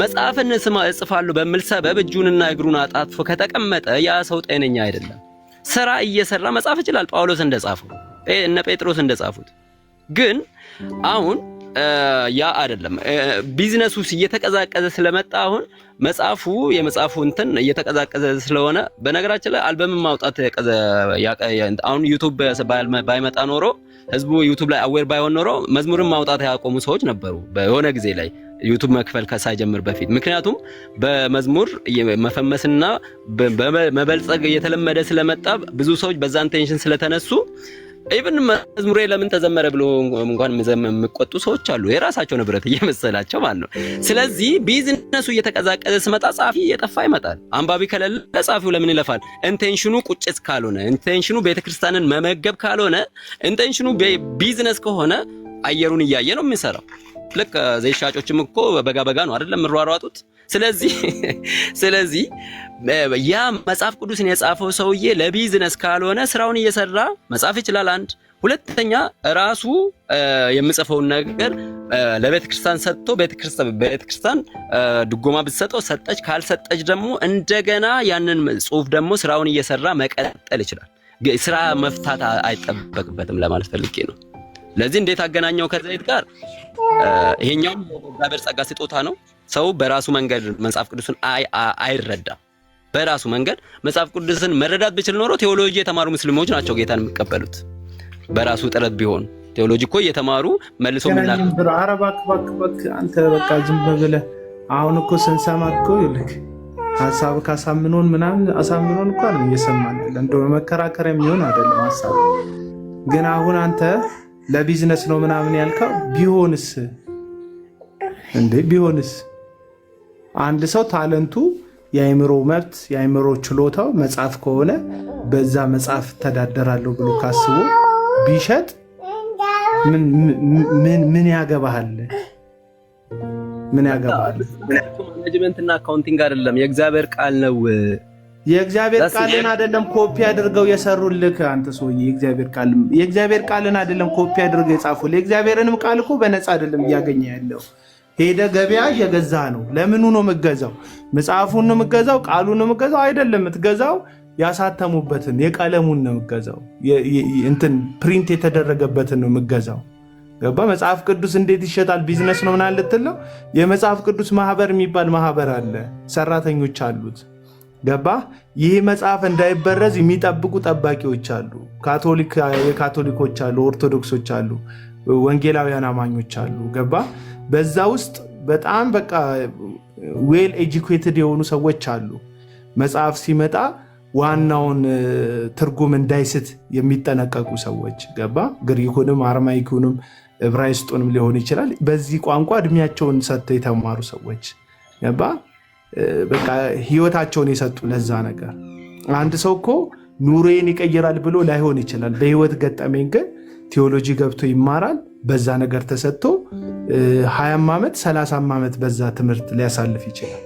መጽሐፍን እጽፋለሁ በሚል ሰበብ እጁንና እግሩን አጣጥፎ ከተቀመጠ ያ ሰው ጤነኛ አይደለም። ስራ እየሰራ መጻፍ ይችላል፣ ጳውሎስ እንደጻፈው እነ ጴጥሮስ እንደጻፉት። ግን አሁን ያ አይደለም። ቢዝነሱ እየተቀዛቀዘ ስለመጣ አሁን የመጽሐፉ እንትን እየተቀዛቀዘ ስለሆነ በነገራችን ላይ አልበም ማውጣት አሁን ዩቲዩብ ባይመጣ ኖሮ ህዝቡ ዩቲዩብ ላይ አዌር ባይሆን ኖሮ መዝሙርን ማውጣት ያቆሙ ሰዎች ነበሩ በሆነ ጊዜ ላይ ዩቲዩብ መክፈል ሳይጀምር በፊት። ምክንያቱም በመዝሙር መፈመስና በመበልጸግ እየተለመደ ስለመጣ ብዙ ሰዎች በዛ ኢንቴንሽን ስለተነሱ ኢቭን መዝሙሬ ለምን ተዘመረ ብሎ እንኳን የሚቆጡ ሰዎች አሉ፣ የራሳቸው ንብረት እየመሰላቸው ማለት ነው። ስለዚህ ቢዝነሱ እየተቀዛቀዘ ሲመጣ ጻፊ እየጠፋ ይመጣል። አንባቢ ከሌለ ጻፊው ለምን ይለፋል? ኢንቴንሽኑ ቁጭት ካልሆነ፣ ኢንቴንሽኑ ቤተክርስቲያንን መመገብ ካልሆነ፣ ኢንቴንሽኑ ቢዝነስ ከሆነ አየሩን እያየ ነው የሚሰራው። ልክ ዘይት ሻጮችም እኮ በጋ ነው አይደለም የምሯሯጡት። ስለዚህ ያ መጽሐፍ ቅዱስን የጻፈው ሰውዬ ለቢዝነስ ካልሆነ ስራውን እየሰራ መጻፍ ይችላል። አንድ ሁለተኛ ራሱ የሚጽፈውን ነገር ለቤተክርስቲያን ሰጥቶ ቤተክርስቲያን ድጎማ ብትሰጠው ሰጠች፣ ካልሰጠች ደግሞ እንደገና ያንን ጽሁፍ ደግሞ ስራውን እየሰራ መቀጠል ይችላል። ስራ መፍታት አይጠበቅበትም ለማለት ፈልጌ ነው። ለዚህ እንዴት አገናኘው ከዘይት ጋር? ይሄኛው እግዚአብሔር ጸጋ ስጦታ ነው። ሰው በራሱ መንገድ መጽሐፍ ቅዱስን አይረዳም። በራሱ መንገድ መጽሐፍ ቅዱስን መረዳት ቢችል ኖሮ ቴዎሎጂ የተማሩ ሙስሊሞች ናቸው ጌታን የሚቀበሉት። በራሱ ጥረት ቢሆን ቴዎሎጂ እኮ እየተማሩ መልሶ ምናምን አረባክ አንተ በቃ ዝም ብለህ አሁን እኮ ስንሰማ እኮ ይልክ ሐሳብ ካሳምኖን ምናምን አሳምኖን እኮ አይደል እየሰማን ያለ እንደው መከራከር የሚሆን አይደለም ሐሳብ። ግን አሁን አንተ ለቢዝነስ ነው ምናምን ያልከው ቢሆንስ ቢሆንስ አንድ ሰው ታለንቱ የአእምሮ መብት የአእምሮ ችሎታው መጽሐፍ ከሆነ በዛ መጽሐፍ ተዳደራለሁ ብሎ ካስቦ ቢሸጥ ምን ያገባሃል? ምን ያገባሃል? ማኔጅመንት እና አካውንቲንግ አይደለም፣ የእግዚአብሔር ቃል ነው። የእግዚአብሔር ቃልን አይደለም ኮፒ አድርገው የሰሩልክ አንተ ሰውዬ። የእግዚአብሔር ቃልን አይደለም ኮፒ አድርገው የጻፉልህ። የእግዚአብሔርንም ቃል እኮ በነፃ አይደለም እያገኘ ያለው። ሄደ ገበያ እየገዛ ነው። ለምኑ ነው የምትገዛው? መጽሐፉን ነው የምትገዛው? ቃሉን ነው የምትገዛው? አይደለም የምትገዛው ያሳተሙበትን የቀለሙን ነው የምትገዛው። እንትን ፕሪንት የተደረገበትን ነው የምትገዛው። ገባ? መጽሐፍ ቅዱስ እንዴት ይሸጣል? ቢዝነስ ነው ምናምን ልትለው። የመጽሐፍ ቅዱስ ማህበር የሚባል ማህበር አለ፣ ሰራተኞች አሉት። ገባ? ይህ መጽሐፍ እንዳይበረዝ የሚጠብቁ ጠባቂዎች አሉ። የካቶሊኮች አሉ፣ ኦርቶዶክሶች አሉ፣ ወንጌላውያን አማኞች አሉ። ገባ? በዛ ውስጥ በጣም በቃ ዌል ኤጁኬትድ የሆኑ ሰዎች አሉ። መጽሐፍ ሲመጣ ዋናውን ትርጉም እንዳይስት የሚጠነቀቁ ሰዎች። ገባ? ግሪኩንም አርማይኩንም ዕብራይስጡንም ሊሆን ይችላል። በዚህ ቋንቋ እድሜያቸውን ሰጥተው የተማሩ ሰዎች። ገባ? በቃ ህይወታቸውን የሰጡ ለዛ ነገር። አንድ ሰው እኮ ኑሮዬን ይቀይራል ብሎ ላይሆን ይችላል። በህይወት ገጠመኝ ግን ቴዎሎጂ ገብቶ ይማራል። በዛ ነገር ተሰጥቶ 20 ዓመት 30 ዓመት በዛ ትምህርት ሊያሳልፍ ይችላል።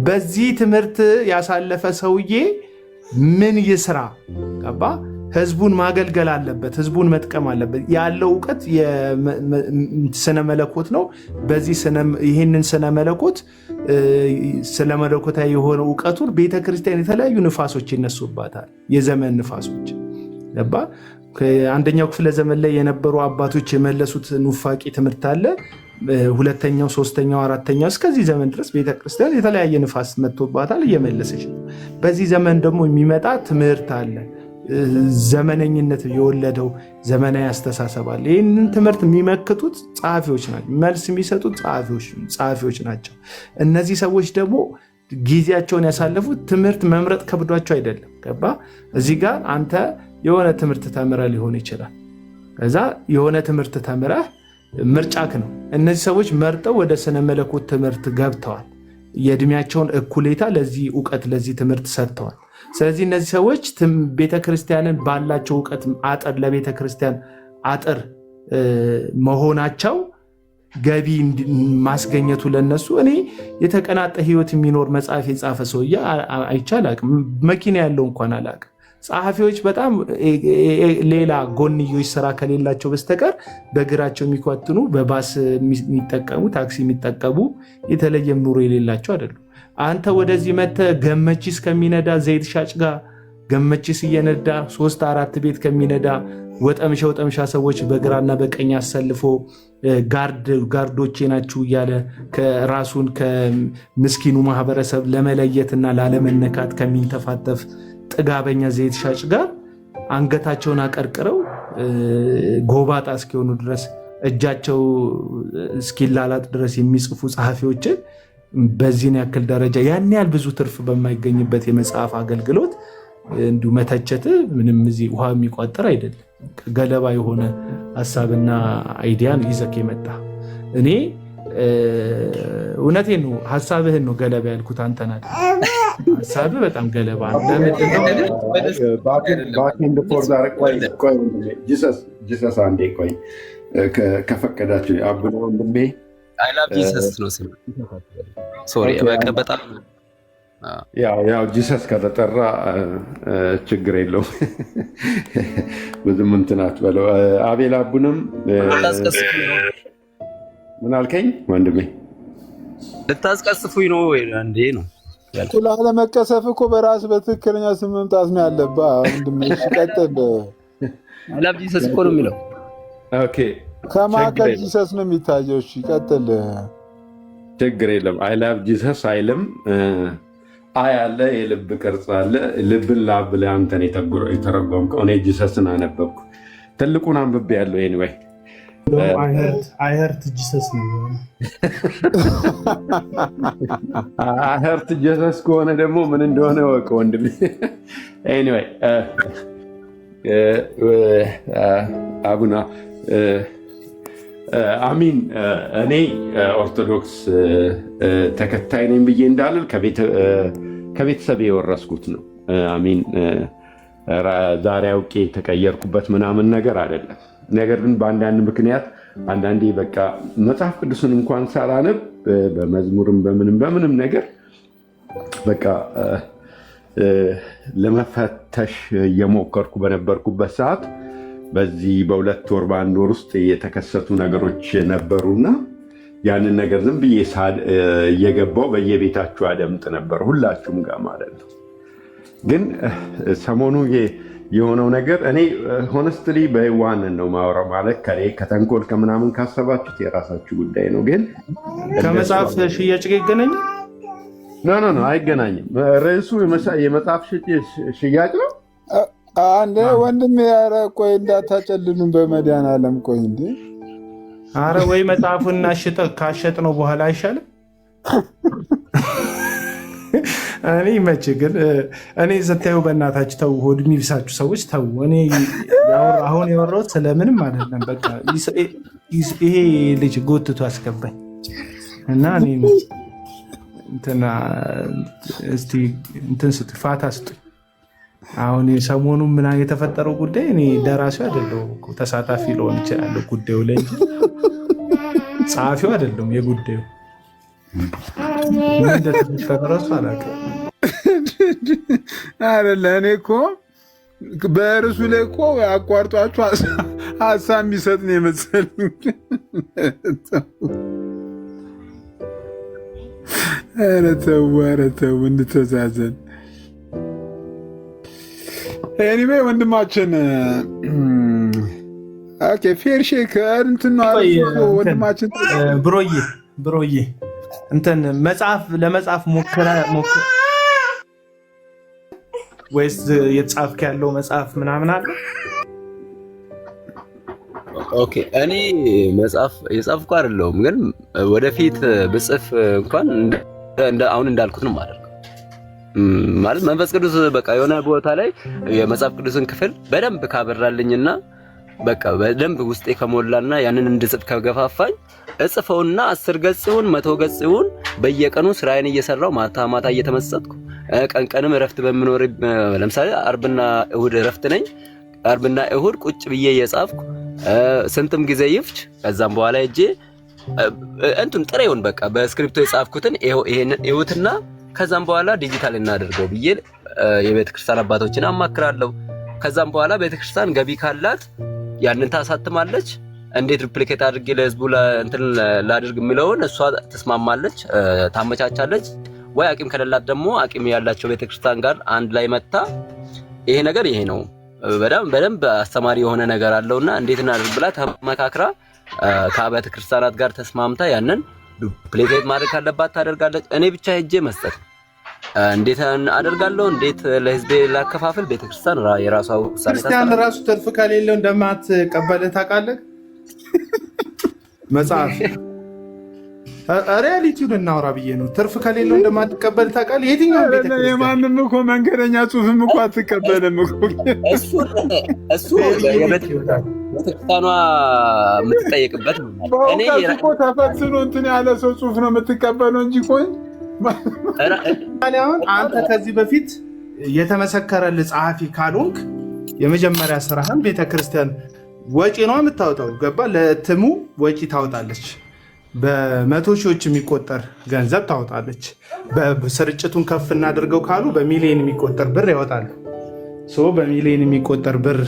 በዚህ ትምህርት ያሳለፈ ሰውዬ ምን ይስራ? ገባ? ህዝቡን ማገልገል አለበት፣ ህዝቡን መጥቀም አለበት። ያለው እውቀት ስነ መለኮት ነው። በዚህ ይህንን ስነ መለኮት ስለ መለኮታዊ የሆነ እውቀቱን ቤተክርስቲያን የተለያዩ ንፋሶች ይነሱባታል፣ የዘመን ንፋሶች። ገባ? አንደኛው ክፍለ ዘመን ላይ የነበሩ አባቶች የመለሱት ኑፋቂ ትምህርት አለ። ሁለተኛው፣ ሶስተኛው፣ አራተኛው እስከዚህ ዘመን ድረስ ቤተክርስቲያን የተለያየ ንፋስ መጥቶባታል፣ እየመለሰች ነው። በዚህ ዘመን ደግሞ የሚመጣ ትምህርት አለ። ዘመነኝነት የወለደው ዘመናዊ አስተሳሰብ አለ። ይህንን ትምህርት የሚመክቱት ጸሐፊዎች ናቸው፣ መልስ የሚሰጡት ጸሐፊዎች ናቸው። እነዚህ ሰዎች ደግሞ ጊዜያቸውን ያሳለፉት ትምህርት መምረጥ ከብዷቸው አይደለም። ገባ? እዚህ ጋር አንተ የሆነ ትምህርት ተምረ ሊሆን ይችላል። እዛ የሆነ ትምህርት ተምረህ ምርጫክ ነው። እነዚህ ሰዎች መርጠው ወደ ስነ መለኮት ትምህርት ገብተዋል። የእድሜያቸውን እኩሌታ ለዚህ እውቀት ለዚህ ትምህርት ሰጥተዋል። ስለዚህ እነዚህ ሰዎች ቤተክርስቲያንን ባላቸው እውቀት አጥር ለቤተክርስቲያን አጥር መሆናቸው ገቢ ማስገኘቱ ለነሱ እኔ የተቀናጠ ህይወት የሚኖር መጽሐፍ የጻፈ ሰውዬ አይቻል አቅም መኪና ያለው እንኳን አላቅም። ጸሐፊዎች በጣም ሌላ ጎንዮሽ ስራ ከሌላቸው በስተቀር በእግራቸው የሚኳትኑ በባስ የሚጠቀሙ ታክሲ የሚጠቀሙ የተለየም ኑሮ የሌላቸው አይደሉም። አንተ ወደዚህ መጥተህ ገመቺስ ከሚነዳ ዘይት ሻጭ ጋር ገመቺስ እየነዳ 3-4 ቤት ከሚነዳ ወጠምሻ ሰዎች በግራና በቀኝ አሰልፎ ጋርዶቼ ናችሁ እያለ ራሱን ከምስኪኑ ማህበረሰብ ለመለየትና ላለመነካት ከሚንተፋተፍ ጥጋበኛ ዘይት ሻጭ ጋር አንገታቸውን አቀርቅረው ጎባጣ እስኪሆኑ ድረስ እጃቸው እስኪላላጥ ድረስ የሚጽፉ ጸሐፊዎችን በዚህን ያክል ደረጃ ያን ያህል ብዙ ትርፍ በማይገኝበት የመጽሐፍ አገልግሎት እንዲሁ መተቸት ምንም እዚህ ውሃ የሚቋጠር አይደለም። ገለባ የሆነ ሀሳብና አይዲያን ይዘህ የመጣ እኔ እውነቴን ነው። ሀሳብህን ነው ገለባ ያልኩት አንተን አይደል። ሀሳብህ በጣም ገለባ ነው። ጂሰስ አንዴ ቆይ ከፈቀዳችሁ አቡነ ወንድሜ አይ ላቭ ጂሰስ ነው ስም ሶሪ በጣም ያው ጂሰስ ከተጠራ ችግር የለውም። ብዙም እንትን አትበለው። አቤል አቡንም ምን አልከኝ ወንድሜ? ልታስቀስፉኝ ነው ወይ እንዴ? ነው ላለመቀሰፍ እኮ በራስ በትክክለኛ ስም መምጣት ነው ያለብህ ወንድሜ። ቀጥል። አይ ላቭ ጂሰስ እኮ ነው የሚለው። ኦኬ ከማዕከል ጂሰስ ነው የሚታየው። እሺ ቀጥል። ችግር የለም። አይ ላቭ ጂሰስ አይልም። አይ አለ፣ የልብ ቅርጽ አለ። ልብን ላብ ብለህ አንተን የተረጎምከው፣ እኔ ጂሰስን አነበብኩ። ትልቁን አንብቤ ያለው ኤኒዌይ አይሄርት ጂሰስ ነው። አይሄርት ጂሰስ ከሆነ ደግሞ ምን እንደሆነ ወቅ ወንድሜ። ኤኒዌይ አቡና አሚን። እኔ ኦርቶዶክስ ተከታይ ነኝ ብዬ እንዳልል ከቤተሰብ የወረስኩት ነው። አሚን። ዛሬ አውቄ የተቀየርኩበት ምናምን ነገር አይደለም። ነገር ግን በአንዳንድ ምክንያት አንዳንዴ በቃ መጽሐፍ ቅዱስን እንኳን ሳላነብ በመዝሙርም በምንም ነገር በቃ ለመፈተሽ እየሞከርኩ በነበርኩበት ሰዓት በዚህ በ2 ወር በ1 ወር ውስጥ የተከሰቱ ነገሮች ነበሩና ያንን ነገር ዝም ብዬ እየገባው በየቤታችሁ አደምጥ ነበር፣ ሁላችሁም ጋር ማለት ነው። ግን ሰሞኑ የሆነው ነገር እኔ ሆነስትሊ በዋንን ነው ማውራው። ማለት ከተንኮል ከምናምን ካሰባችሁት የራሳችሁ ጉዳይ ነው። ግን ከመጽሐፍ ሽያጭ ጋር ይገናኛል? ኖ አይገናኝም። ርዕሱ የመጽሐፍ ሽያጭ ነው። አንዴ ወንድም ያረ ቆይ እንዳታጨልሉን በመድኃኒዓለም ቆይ እንዴ! አረ ወይ መጽሐፉን ካሸጥ ነው በኋላ አይሻልም? እኔ መቼ ግን እኔ ስታዩ በእናታችሁ ተው፣ ሆድ የሚብሳችሁ ሰዎች ተው። እኔ አሁን የወራሁት ስለምንም አይደለም። በቃ ይሄ ልጅ ጎትቶ አስገባኝ እና እኔ እንትና እስቲ እንትን ስጥ ፋታ ስጡኝ። አሁን ሰሞኑ ምን የተፈጠረው ጉዳይ እኔ ደራሲው አይደለሁም እኮ ተሳታፊ ልሆን እችላለሁ ጉዳዩ ላይ እንጂ ጸሐፊው አይደለሁም። የጉዳዩ ምን እንደተፈጠረ እሱ አላውቅም አይደለ። እኔ እኮ በእርሱ ላይ እኮ አቋርጧችሁ ሀሳብ የሚሰጥ ነው የመሰለኝ። ኧረ ተው እንተዛዘን። ኤኒዌይ ወንድማችን ፌር ሼክ እንትን ነው ወንድማችን ብሮዬ እንትን ለመጽሐፍ ሞክረ ወይስ የተጻፍክ ያለው መጽሐፍ ምናምን አለ? ኦኬ እኔ መጽሐፍ የጻፍኩ አይደለሁም፣ ግን ወደፊት ብጽፍ እንኳን አሁን እንዳልኩት ነው ማለት ነው። መንፈስ ቅዱስ በቃ የሆነ ቦታ ላይ የመጽሐፍ ቅዱስን ክፍል በደንብ ካበራልኝና በቃ በደንብ ውስጤ ከሞላና ያንን እንድጽፍ ከገፋፋኝ እጽፈውና 10 ገጽ ይሁን 100 ገጽ ይሁን በየቀኑ ስራዬን እየሰራው ማታ እየተመሰጥኩ ቀን እረፍት በሚኖር ለምሳሌ አርብና እሁድ እረፍት ነኝ። አርብና እሁድ ቁጭ ብዬ እየጻፍኩ ስንትም ጊዜ ይፍጅ ከዛም በኋላ እጄ እንትን ጥሬውን በቃ በስክሪፕቶ የጻፍኩትን ይሄንን እዩትና ከዛም በኋላ ዲጂታል እናደርገው ብዬ የቤተክርስቲያን አባቶችን አማክራለሁ። ከዛም በኋላ ቤተክርስቲያን ገቢ ካላት ያንን ታሳትማለች። እንዴት ሪፕሊኬት አድርጌ ለህዝቡ እንትን ላድርግ የሚለውን እሷ ተስማማለች፣ ታመቻቻለች። ወይ አቂም ከሌላት ደግሞ አቂም ያላቸው ቤተክርስቲያን ጋር አንድ ላይ መጣ ይሄ ነገር ይሄ ነው በደንብ አስተማሪ የሆነ ነገር አለውና እንዴት እናድርግ ብላ ተመካክራ ከአብያተ ክርስቲያናት ጋር ተስማምታ ያንን ዱፕሊኬት ማድረግ ካለባት ታደርጋለች። እኔ ብቻ ሄጄ መስጠት እንዴት አደርጋለሁ? እንዴት ለህዝቤ ላከፋፍል? ቤተክርስቲያን የራሷ ውሳኔ ክርስቲያን ራሱ ትርፍ ከሌለው እንደማትቀበል ታውቃለህ። መጽሐፍ ሪያሊቲውን እናውራ ብዬ ነው። ትርፍ ከሌለው እንደማትቀበል ታውቃለህ። የትኛው ቤተክርስቲያን የማንም እኮ መንገደኛ ጽሑፍም እኮ አትቀበልም እኮ እሱ ቤተክርስቲያኗ የምትጠየቅበት ነው። እኔ እኮ ተፈትኖ እንትን ያለ ሰው ጽሑፍ ነው የምትቀበለው እንጂ ቆይ አሁን አንተ ከዚህ በፊት የተመሰከረልህ ጸሐፊ ካልሆንክ የመጀመሪያ ስራህን ቤተክርስቲያን ወጪ ነው የምታወጣው። ገባ? ለእትሙ ወጪ ታወጣለች። በመቶ ሺዎች የሚቆጠር ገንዘብ ታወጣለች። በስርጭቱን ከፍ እናድርገው ካሉ በሚሊዮን የሚቆጠር ብር ያወጣሉ። በሚሊዮን የሚቆጠር ብር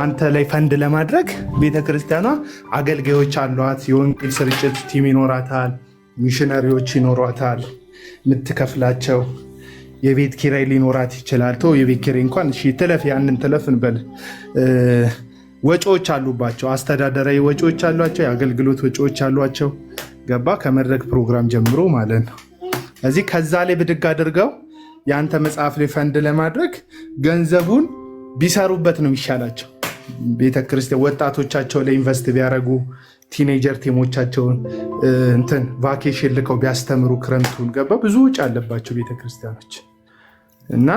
አንተ ላይ ፈንድ ለማድረግ ቤተክርስቲያኗ አገልጋዮች አሏት። የወንጌል ስርጭት ቲም ይኖራታል። ሚሽነሪዎች ይኖሯታል የምትከፍላቸው። የቤት ኪራይ ሊኖራት ይችላል። የቤት ኪራይ እንኳን ትለፍ ያንን ትለፍ እንበል። ወጪዎች አሉባቸው። አስተዳደራዊ ወጪዎች አሏቸው። የአገልግሎት ወጪዎች አሏቸው። ገባ? ከመድረክ ፕሮግራም ጀምሮ ማለት ነው። እዚህ ከዛ ላይ ብድግ አድርገው የአንተ መጽሐፍ ላይ ፈንድ ለማድረግ ገንዘቡን ቢሰሩበት ነው የሚሻላቸው። ቤተክርስቲያን ወጣቶቻቸው ላይ ኢንቨስት ቢያደርጉ፣ ቲኔጀር ቲሞቻቸውን እንትን ቫኬሽን ልከው ቢያስተምሩ ክረምቱን። ገባ? ብዙ ውጭ አለባቸው ቤተክርስቲያኖች እና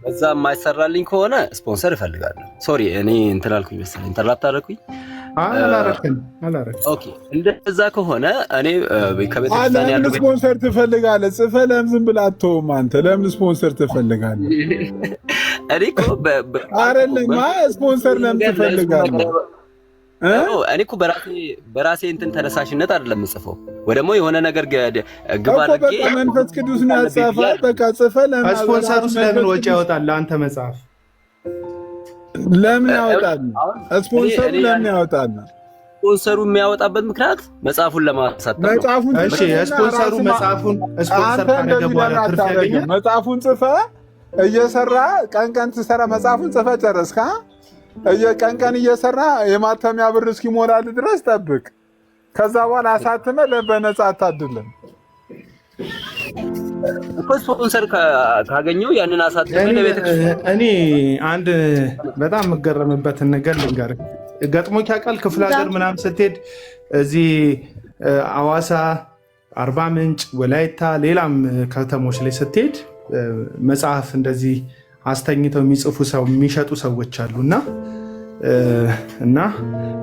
እዛ የማይሰራልኝ ከሆነ ስፖንሰር እፈልጋለሁ። ሶሪ እኔ እንትን አልኩኝ መሰለኝ፣ ኢንተርላፕት አደረኩኝ። አላረክም። ኦኬ እንደዛ ከሆነ እኔ ከቤተክርስቲያን ያለው ስፖንሰር ትፈልጋለህ? ጽፈህ ለምን ዝም ብለህ አትተውም? አንተ ለምን ስፖንሰር ትፈልጋለህ? እኔ እኮ አይደለም ስፖንሰር ለምን ትፈልጋለህ? እኔ እኮ በራሴ እንትን ተነሳሽነት አይደለም የምጽፈው፣ ወይ ደግሞ የሆነ ነገር ግብ አድርጌ መንፈስ ቅዱስ ነው ያጻፈው። በቃ ጽፈህ ለምን ስፖንሰሩስ ለምን ወጪ ያወጣል? ለአንተ መጽሐፍ ለምን ያወጣል? ስፖንሰሩ ለምን ያወጣል? ስፖንሰሩ የሚያወጣበት ምክንያት መጽሐፉን ለማሳተፍ ነው። እሺ ስፖንሰሩ መጽሐፉን ስፖንሰር ካደረገ በኋላ ትርፍ ያገኛል። መጽሐፉን ጽፈህ እየሰራ ቀን ትሰራ። መጽሐፉን ጽፈህ ጨረስካ? ቀን እየሰራ የማተሚያ ብር እስኪሞላል ድረስ ጠብቅ። ከዛ በኋላ አሳትመህ በነፃ አታድልም። ስፖንሰር ካገኘው ያንን አሳትመህ ለቤተክርስቲያን። እኔ አንድ በጣም የምገረምበትን ነገር ልንገርህ። ገጥሞኝ ያውቃል? ክፍለ ሀገር ምናምን ስትሄድ እዚህ አዋሳ፣ አርባ ምንጭ፣ ወላይታ፣ ሌላም ከተሞች ላይ ስትሄድ መጽሐፍ እንደዚህ አስተኝተው የሚሸጡ ሰዎች አሉ እና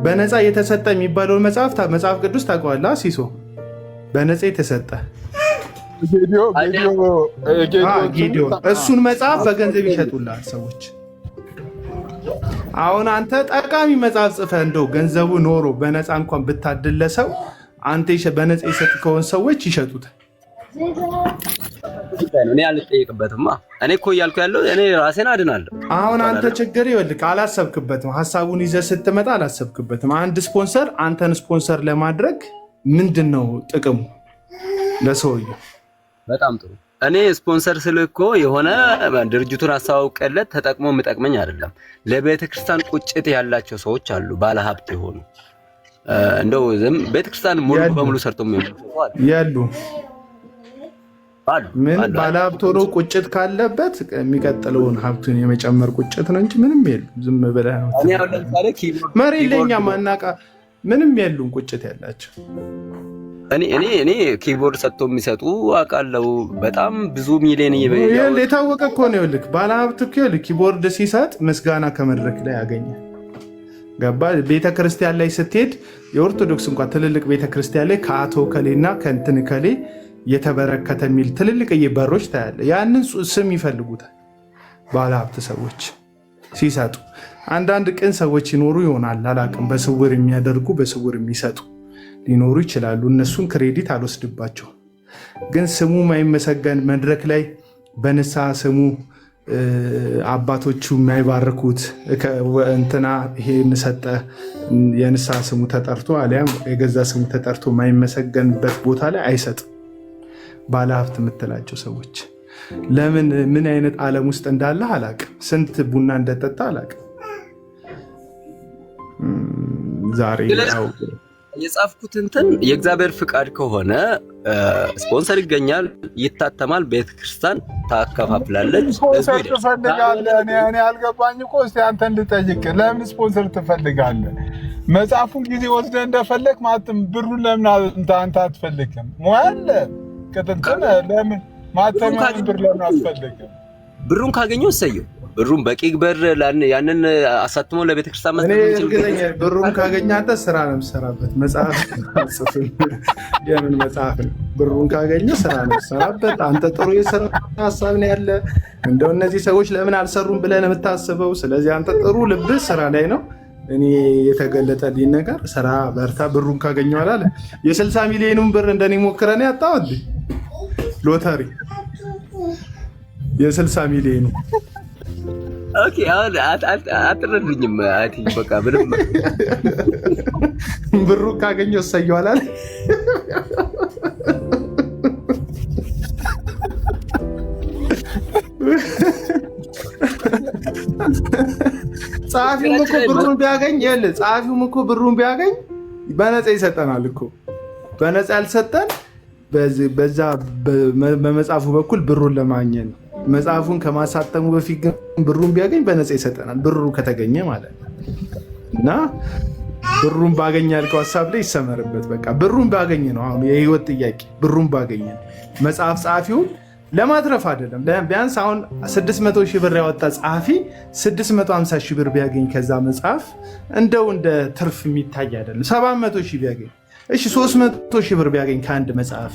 በነፃ የተሰጠ የሚባለውን መጽሐፍ ቅዱስ ታውቀዋለህ? ሲሶ በነፃ የተሰጠ ጌዲዮን፣ እሱን መጽሐፍ በገንዘብ ይሸጡላል ሰዎች። አሁን አንተ ጠቃሚ መጽሐፍ ጽፈህ እንደው ገንዘቡ ኖሮ በነፃ እንኳን ብታድለ ሰው አንተ በነፃ የሰጥከውን ሰዎች ይሸጡታል። እኔ አልጠየቅበትማ። እኔ እኮ እያልኩ ያለው እኔ ራሴን አድናለሁ። አሁን አንተ ችግር ይኸውልህ፣ አላሰብክበትም። ሀሳቡን ይዘህ ስትመጣ አላሰብክበትም። አንድ ስፖንሰር አንተን ስፖንሰር ለማድረግ ምንድን ነው ጥቅሙ ለሰውየው? በጣም ጥሩ። እኔ ስፖንሰር ስልህ እኮ የሆነ ድርጅቱን አስተዋውቀለት ተጠቅሞ የሚጠቅመኝ አይደለም። ለቤተክርስቲያን ቁጭት ያላቸው ሰዎች አሉ፣ ባለሀብት የሆኑ እንደው ቤተክርስቲያን ሙሉ በሙሉ ሰርቶ ያሉ ምን ባለሀብት ሆኖ ቁጭት ካለበት የሚቀጥለውን ሀብቱን የመጨመር ቁጭት ነው እንጂ ምንም የሉም። ዝም ብለህ ነው መሬት ለኛ ማናቃ ምንም የሉም ቁጭት ያላቸው እኔ ኪቦርድ ሰጥቶ የሚሰጡ አውቃለሁ። በጣም ብዙ ሚሊዮን የታወቀ እኮ ነው። ይኸውልህ ባለሀብት እኮ ኪቦርድ ሲሰጥ ምስጋና ከመድረክ ላይ ያገኛል። ገባ? ቤተክርስቲያን ላይ ስትሄድ የኦርቶዶክስ እንኳን ትልልቅ ቤተክርስቲያን ላይ ከአቶ ከሌና ከእንትን ከሌ የተበረከተ የሚል ትልልቅ በሮች ታያለ። ያንን ስም ይፈልጉታል ባለሀብት ሰዎች ሲሰጡ። አንዳንድ ቅን ሰዎች ይኖሩ ይሆናል አላቅም፣ በስውር የሚያደርጉ በስውር የሚሰጡ ሊኖሩ ይችላሉ። እነሱን ክሬዲት አልወስድባቸውም። ግን ስሙ ማይመሰገን መድረክ ላይ በንስሐ ስሙ አባቶቹ የማይባርኩት እንትና ይሄን ሰጠ የንስሐ ስሙ ተጠርቶ አሊያም የገዛ ስሙ ተጠርቶ ማይመሰገንበት ቦታ ላይ አይሰጥም። ባለሀብት የምትላቸው ሰዎች ለምን ምን አይነት ዓለም ውስጥ እንዳለ አላቅም። ስንት ቡና እንደጠጣ አላቅም። ዛሬ ያው የጻፍኩት እንትን የእግዚአብሔር ፍቃድ ከሆነ ስፖንሰር ይገኛል፣ ይታተማል፣ ቤተክርስቲያን ታከፋፍላለች። ስፖንሰር ትፈልጋለህ? እኔ አልገባኝ እኮ። እስኪ አንተ እንድጠይቅ ለምን ስፖንሰር ትፈልጋለህ? መጽሐፉን ጊዜ ወስደህ እንደፈለግ ማለትም ብሩን ለምን አንተ አትፈልግም? ሞያለ ቅጥጥን ለምን ማተሚያን ብር ለምን አትፈልግም? ብሩን ካገኘው እሰየው። ብሩን በቂ ብር ያንን አሳትሞ ለቤተክርስቲያን መስጠት እርግጠኛ ብሩን ካገኘ አንተ ስራ ነው የምትሰራበት። መጽሐፍ የምን መጽሐፍ ነው? ብሩን ካገኘ ስራ ነው የምትሰራበት። አንተ ጥሩ የስራ ሀሳብ ነው ያለ። እንደው እነዚህ ሰዎች ለምን አልሰሩም ብለህ ነው የምታስበው። ስለዚህ አንተ ጥሩ ልብህ ስራ ላይ ነው። እኔ የተገለጠልኝ ነገር ስራ በርታ። ብሩን ካገኘው አላለ የ60 ሚሊዮኑን ብር እንደኔ ሞክረን ያጣው እንዴ ሎተሪ የ60 ሚሊዮኑ ኦኬ። አሁን አትረዱኝም። አቲ በቃ ምንም ብሩ ካገኘው እሰየው አላለ። ጸሐፊውም እኮ ብሩን ቢያገኝ ጸሐፊውም እኮ ብሩን ቢያገኝ በነፃ ይሰጠናል እኮ። በነፃ ያልሰጠን በዛ በመጽሐፉ በኩል ብሩን ለማግኘት ነው። መጽሐፉን ከማሳተሙ በፊት ግን ብሩን ቢያገኝ በነፃ ይሰጠናል። ብሩ ከተገኘ ማለት ነው። እና ብሩን ባገኝ ያልከው ሀሳብ ላይ ይሰመርበት። በቃ ብሩን ባገኝ ነው አሁን የህይወት ጥያቄ። ብሩን ባገኝ መጽሐፍ ጸሐፊውን ለማትረፍ አይደለም። ቢያንስ አሁን 600 ሺህ ብር ያወጣ ጸሐፊ 650 ሺህ ብር ቢያገኝ ከዛ መጽሐፍ እንደው እንደ ትርፍ የሚታይ አይደለም። 700 ሺህ ቢያገኝ እሺ 300 ሺህ ብር ቢያገኝ ከአንድ መጽሐፍ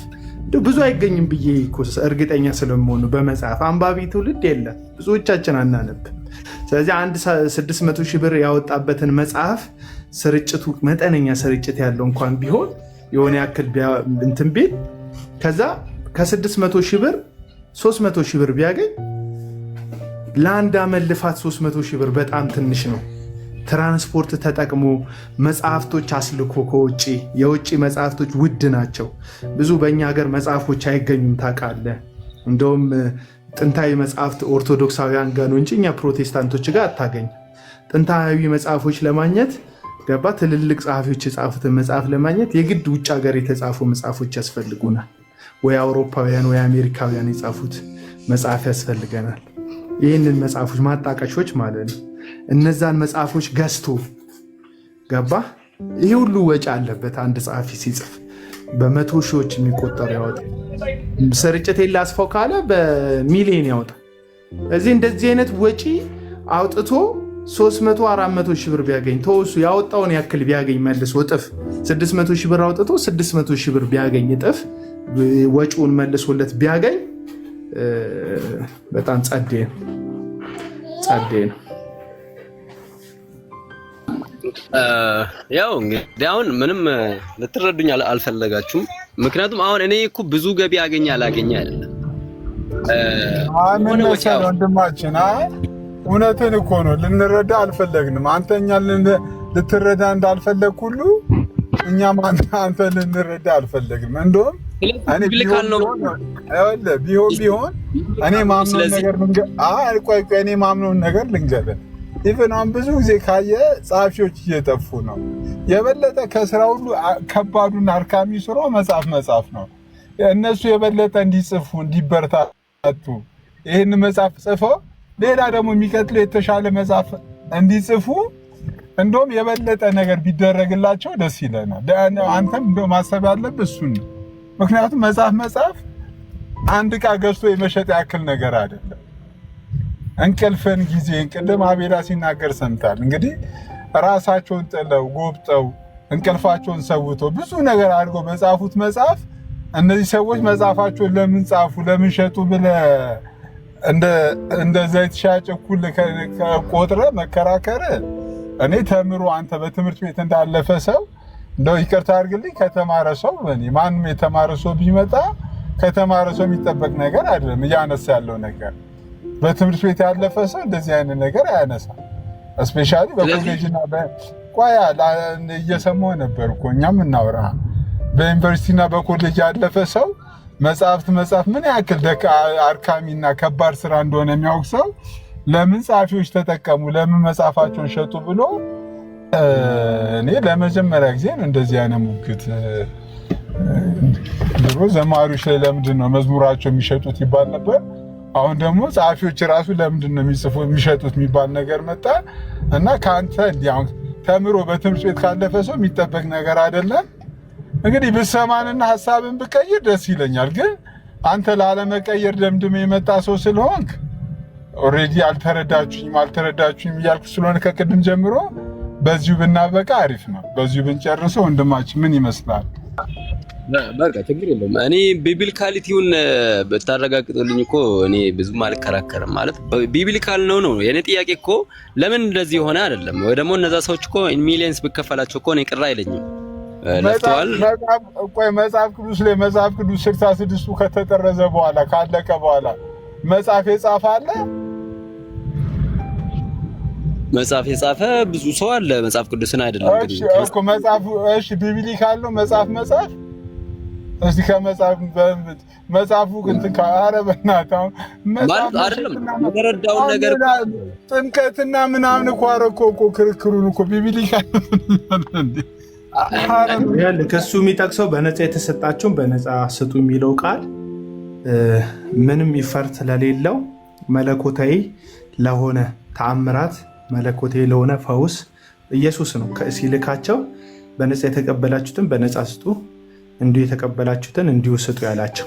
ብዙ አይገኝም ብዬ እርግጠኛ ስለመሆኑ በመጽሐፍ አንባቢ ትውልድ የለም። ብዙዎቻችን አናነብ። ስለዚህ አንድ 600 ሺህ ብር ያወጣበትን መጽሐፍ ስርጭቱ መጠነኛ ስርጭት ያለው እንኳን ቢሆን የሆነ ያክል እንትን ቢል ከዛ ከ600 ሺህ ብር 300 ሺህ ብር ቢያገኝ ለአንድ ዓመት ልፋት 300 ሺህ ብር በጣም ትንሽ ነው። ትራንስፖርት ተጠቅሞ መጽሐፍቶች አስልኮ ከውጭ የውጭ መጽሐፍቶች ውድ ናቸው። ብዙ በእኛ ሀገር መጽሐፎች አይገኙም ታውቃለህ። እንደውም ጥንታዊ መጽሐፍት ኦርቶዶክሳውያን ጋር ነው እንጂ እኛ ፕሮቴስታንቶች ጋር አታገኝ። ጥንታዊ መጽሐፎች ለማግኘት ገባ ትልልቅ ጸሐፊዎች የጻፉትን መጽሐፍ ለማግኘት የግድ ውጭ ሀገር የተጻፉ መጽሐፎች ያስፈልጉናል። ወይ አውሮፓውያን ወይ አሜሪካውያን የጻፉት መጽሐፍ ያስፈልገናል። ይህንን መጽሐፎች ማጣቀሾች ማለት ነው። እነዛን መጽሐፎች ገዝቶ ገባ ይህ ሁሉ ወጪ አለበት። አንድ ጸሐፊ ሲጽፍ በመቶ ሺዎች የሚቆጠሩ ያወጣ። ስርጭት ላስፋው ካለ በሚሊዮን ያወጣ። እዚህ እንደዚህ አይነት ወጪ አውጥቶ 300-400 ሺህ ብር ቢያገኝ ተወሱ ያወጣውን ያክል ቢያገኝ መልሶ እጥፍ 600 ሺህ ብር አውጥቶ 600 ሺህ ብር ቢያገኝ እጥፍ ወጪውን መልሶለት ቢያገኝ በጣም ጸዴ ነው። ያው እንግዲህ አሁን ምንም ልትረዱኝ አልፈለጋችሁም። ምክንያቱም አሁን እኔ እኮ ብዙ ገቢ አገኘ አላገኘ አይደለም። ምን መሰለህ ወንድማችን፣ እውነትን እኮ ነው ልንረዳ አልፈለግንም። አንተኛ ልትረዳ እንዳልፈለግ ሁሉ እኛም አንተ ልንረዳ አልፈለግንም። እንደውም እኔ ቢሆን እኔ ማምነውን ነገር ልንገርህ። ኢቨን አሁን ብዙ ጊዜ ካየ ጸሐፊዎች እየጠፉ ነው። የበለጠ ከስራ ሁሉ ከባዱና አድካሚ ስራ መጽሐፍ ነው። እነሱ የበለጠ እንዲጽፉ እንዲበረታቱ ይህን መጽሐፍ ጽፈው ሌላ ደግሞ የሚቀጥለው የተሻለ መጽሐፍ እንዲጽፉ እንደውም የበለጠ ነገር ቢደረግላቸው ደስ ይለናል። አንተም እንደው ማሰብ ያለብህ እሱን ነው። ምክንያቱም መጽሐፍ አንድ ዕቃ ገዝቶ የመሸጥ ያክል ነገር አይደለም። እንቅልፍን ጊዜ ቅድም አቤላ ሲናገር ሰምታል። እንግዲህ ራሳቸውን ጥለው ጎብጠው እንቅልፋቸውን ሰውተው ብዙ ነገር አድርገው በጻፉት መጽሐፍ እነዚህ ሰዎች መጽሐፋቸውን ለምን ጻፉ ለምን ሸጡ ብለህ እንደ ዘይት ሻጭ እኩል ቆጥረ መከራከር እኔ ተምሮ አንተ በትምህርት ቤት እንዳለፈ ሰው እንደው ይቅርታ አድርግልኝ ከተማረ ሰው ማንም የተማረ ሰው ቢመጣ ከተማረ ሰው የሚጠበቅ ነገር አይደለም እያነሳ ያለው ነገር። በትምህርት ቤት ያለፈ ሰው እንደዚህ አይነት ነገር አያነሳም። እስፔሻሊ በኮሌጅና በቋያ እየሰማሁ ነበር እኮ እኛም እናወራ በዩኒቨርሲቲና በኮሌጅ ያለፈ ሰው መጽሐፍ ምን ያክል አድካሚና ከባድ ስራ እንደሆነ የሚያውቅ ሰው ለምን ጸሐፊዎች ተጠቀሙ ለምን መጽሐፋቸውን ሸጡ ብሎ እኔ ለመጀመሪያ ጊዜ እንደዚህ አይነት ሙግት ድሮ ዘማሪዎች ላይ ለምንድን ነው መዝሙራቸው የሚሸጡት ይባል ነበር። አሁን ደግሞ ጸሐፊዎች ራሱ ለምንድን ነው የሚሸጡት የሚባል ነገር መጣ እና ከአንተ እንዲያው ተምሮ በትምህርት ቤት ካለፈ ሰው የሚጠበቅ ነገር አይደለም። እንግዲህ ብሰማንና ሐሳብን ብቀይር ደስ ይለኛል። ግን አንተ ላለመቀየር ደምድመ የመጣ ሰው ስለሆንክ ኦሬዲ አልተረዳችሁኝም እያልኩ ስለሆነ ከቅድም ጀምሮ በዚሁ ብናበቃ አሪፍ ነው። በዚሁ ብንጨርሰው ወንድማችን ምን ይመስላል? በቃ ችግር የለውም። እኔ ቢብሊካሊቲውን ብታረጋግጡልኝ እኮ እኔ ብዙም አልከራከርም። ማለት ቢብሊካል ነው የኔ ጥያቄ እኮ ለምን እንደዚህ ሆነ አይደለም። ወይ ደግሞ እነዛ ሰዎች እኮ ሚሊየንስ ብከፈላቸው እኮ እኔ ቅር አይለኝም። ለፍተዋል። መጽሐፍ ቅዱስ ላይ መጽሐፍ ቅዱስ 66ቱ ከተጠረዘ በኋላ ካለቀ በኋላ መጽሐፍ የጻፈ አለ? መጽሐፍ የጻፈ ብዙ ሰው አለ። መጽሐፍ ቅዱስን አይደለም እንግዲህ እኮ መጽሐፍ ቢብሊካል ነው መጽሐፍ እስቲ መጽሐፉ እንትን ከአረበናታው ማለት አይደለም የተረዳውን ነገር ጥምቀትና ምናምን እኮ አረኮ ክርክሩን እኮ ቢብሊካል ከሱ የሚጠቅሰው በነፃ የተሰጣቸውን በነፃ ስጡ የሚለው ቃል ምንም ይፈርት ለሌለው መለኮታዊ ለሆነ ተአምራት መለኮታዊ ለሆነ ፈውስ ኢየሱስ ነው ሲልካቸው በነፃ የተቀበላችሁትን በነፃ ስጡ እንዲሁ የተቀበላችሁትን እንዲሁ ስጡ ያላቸው።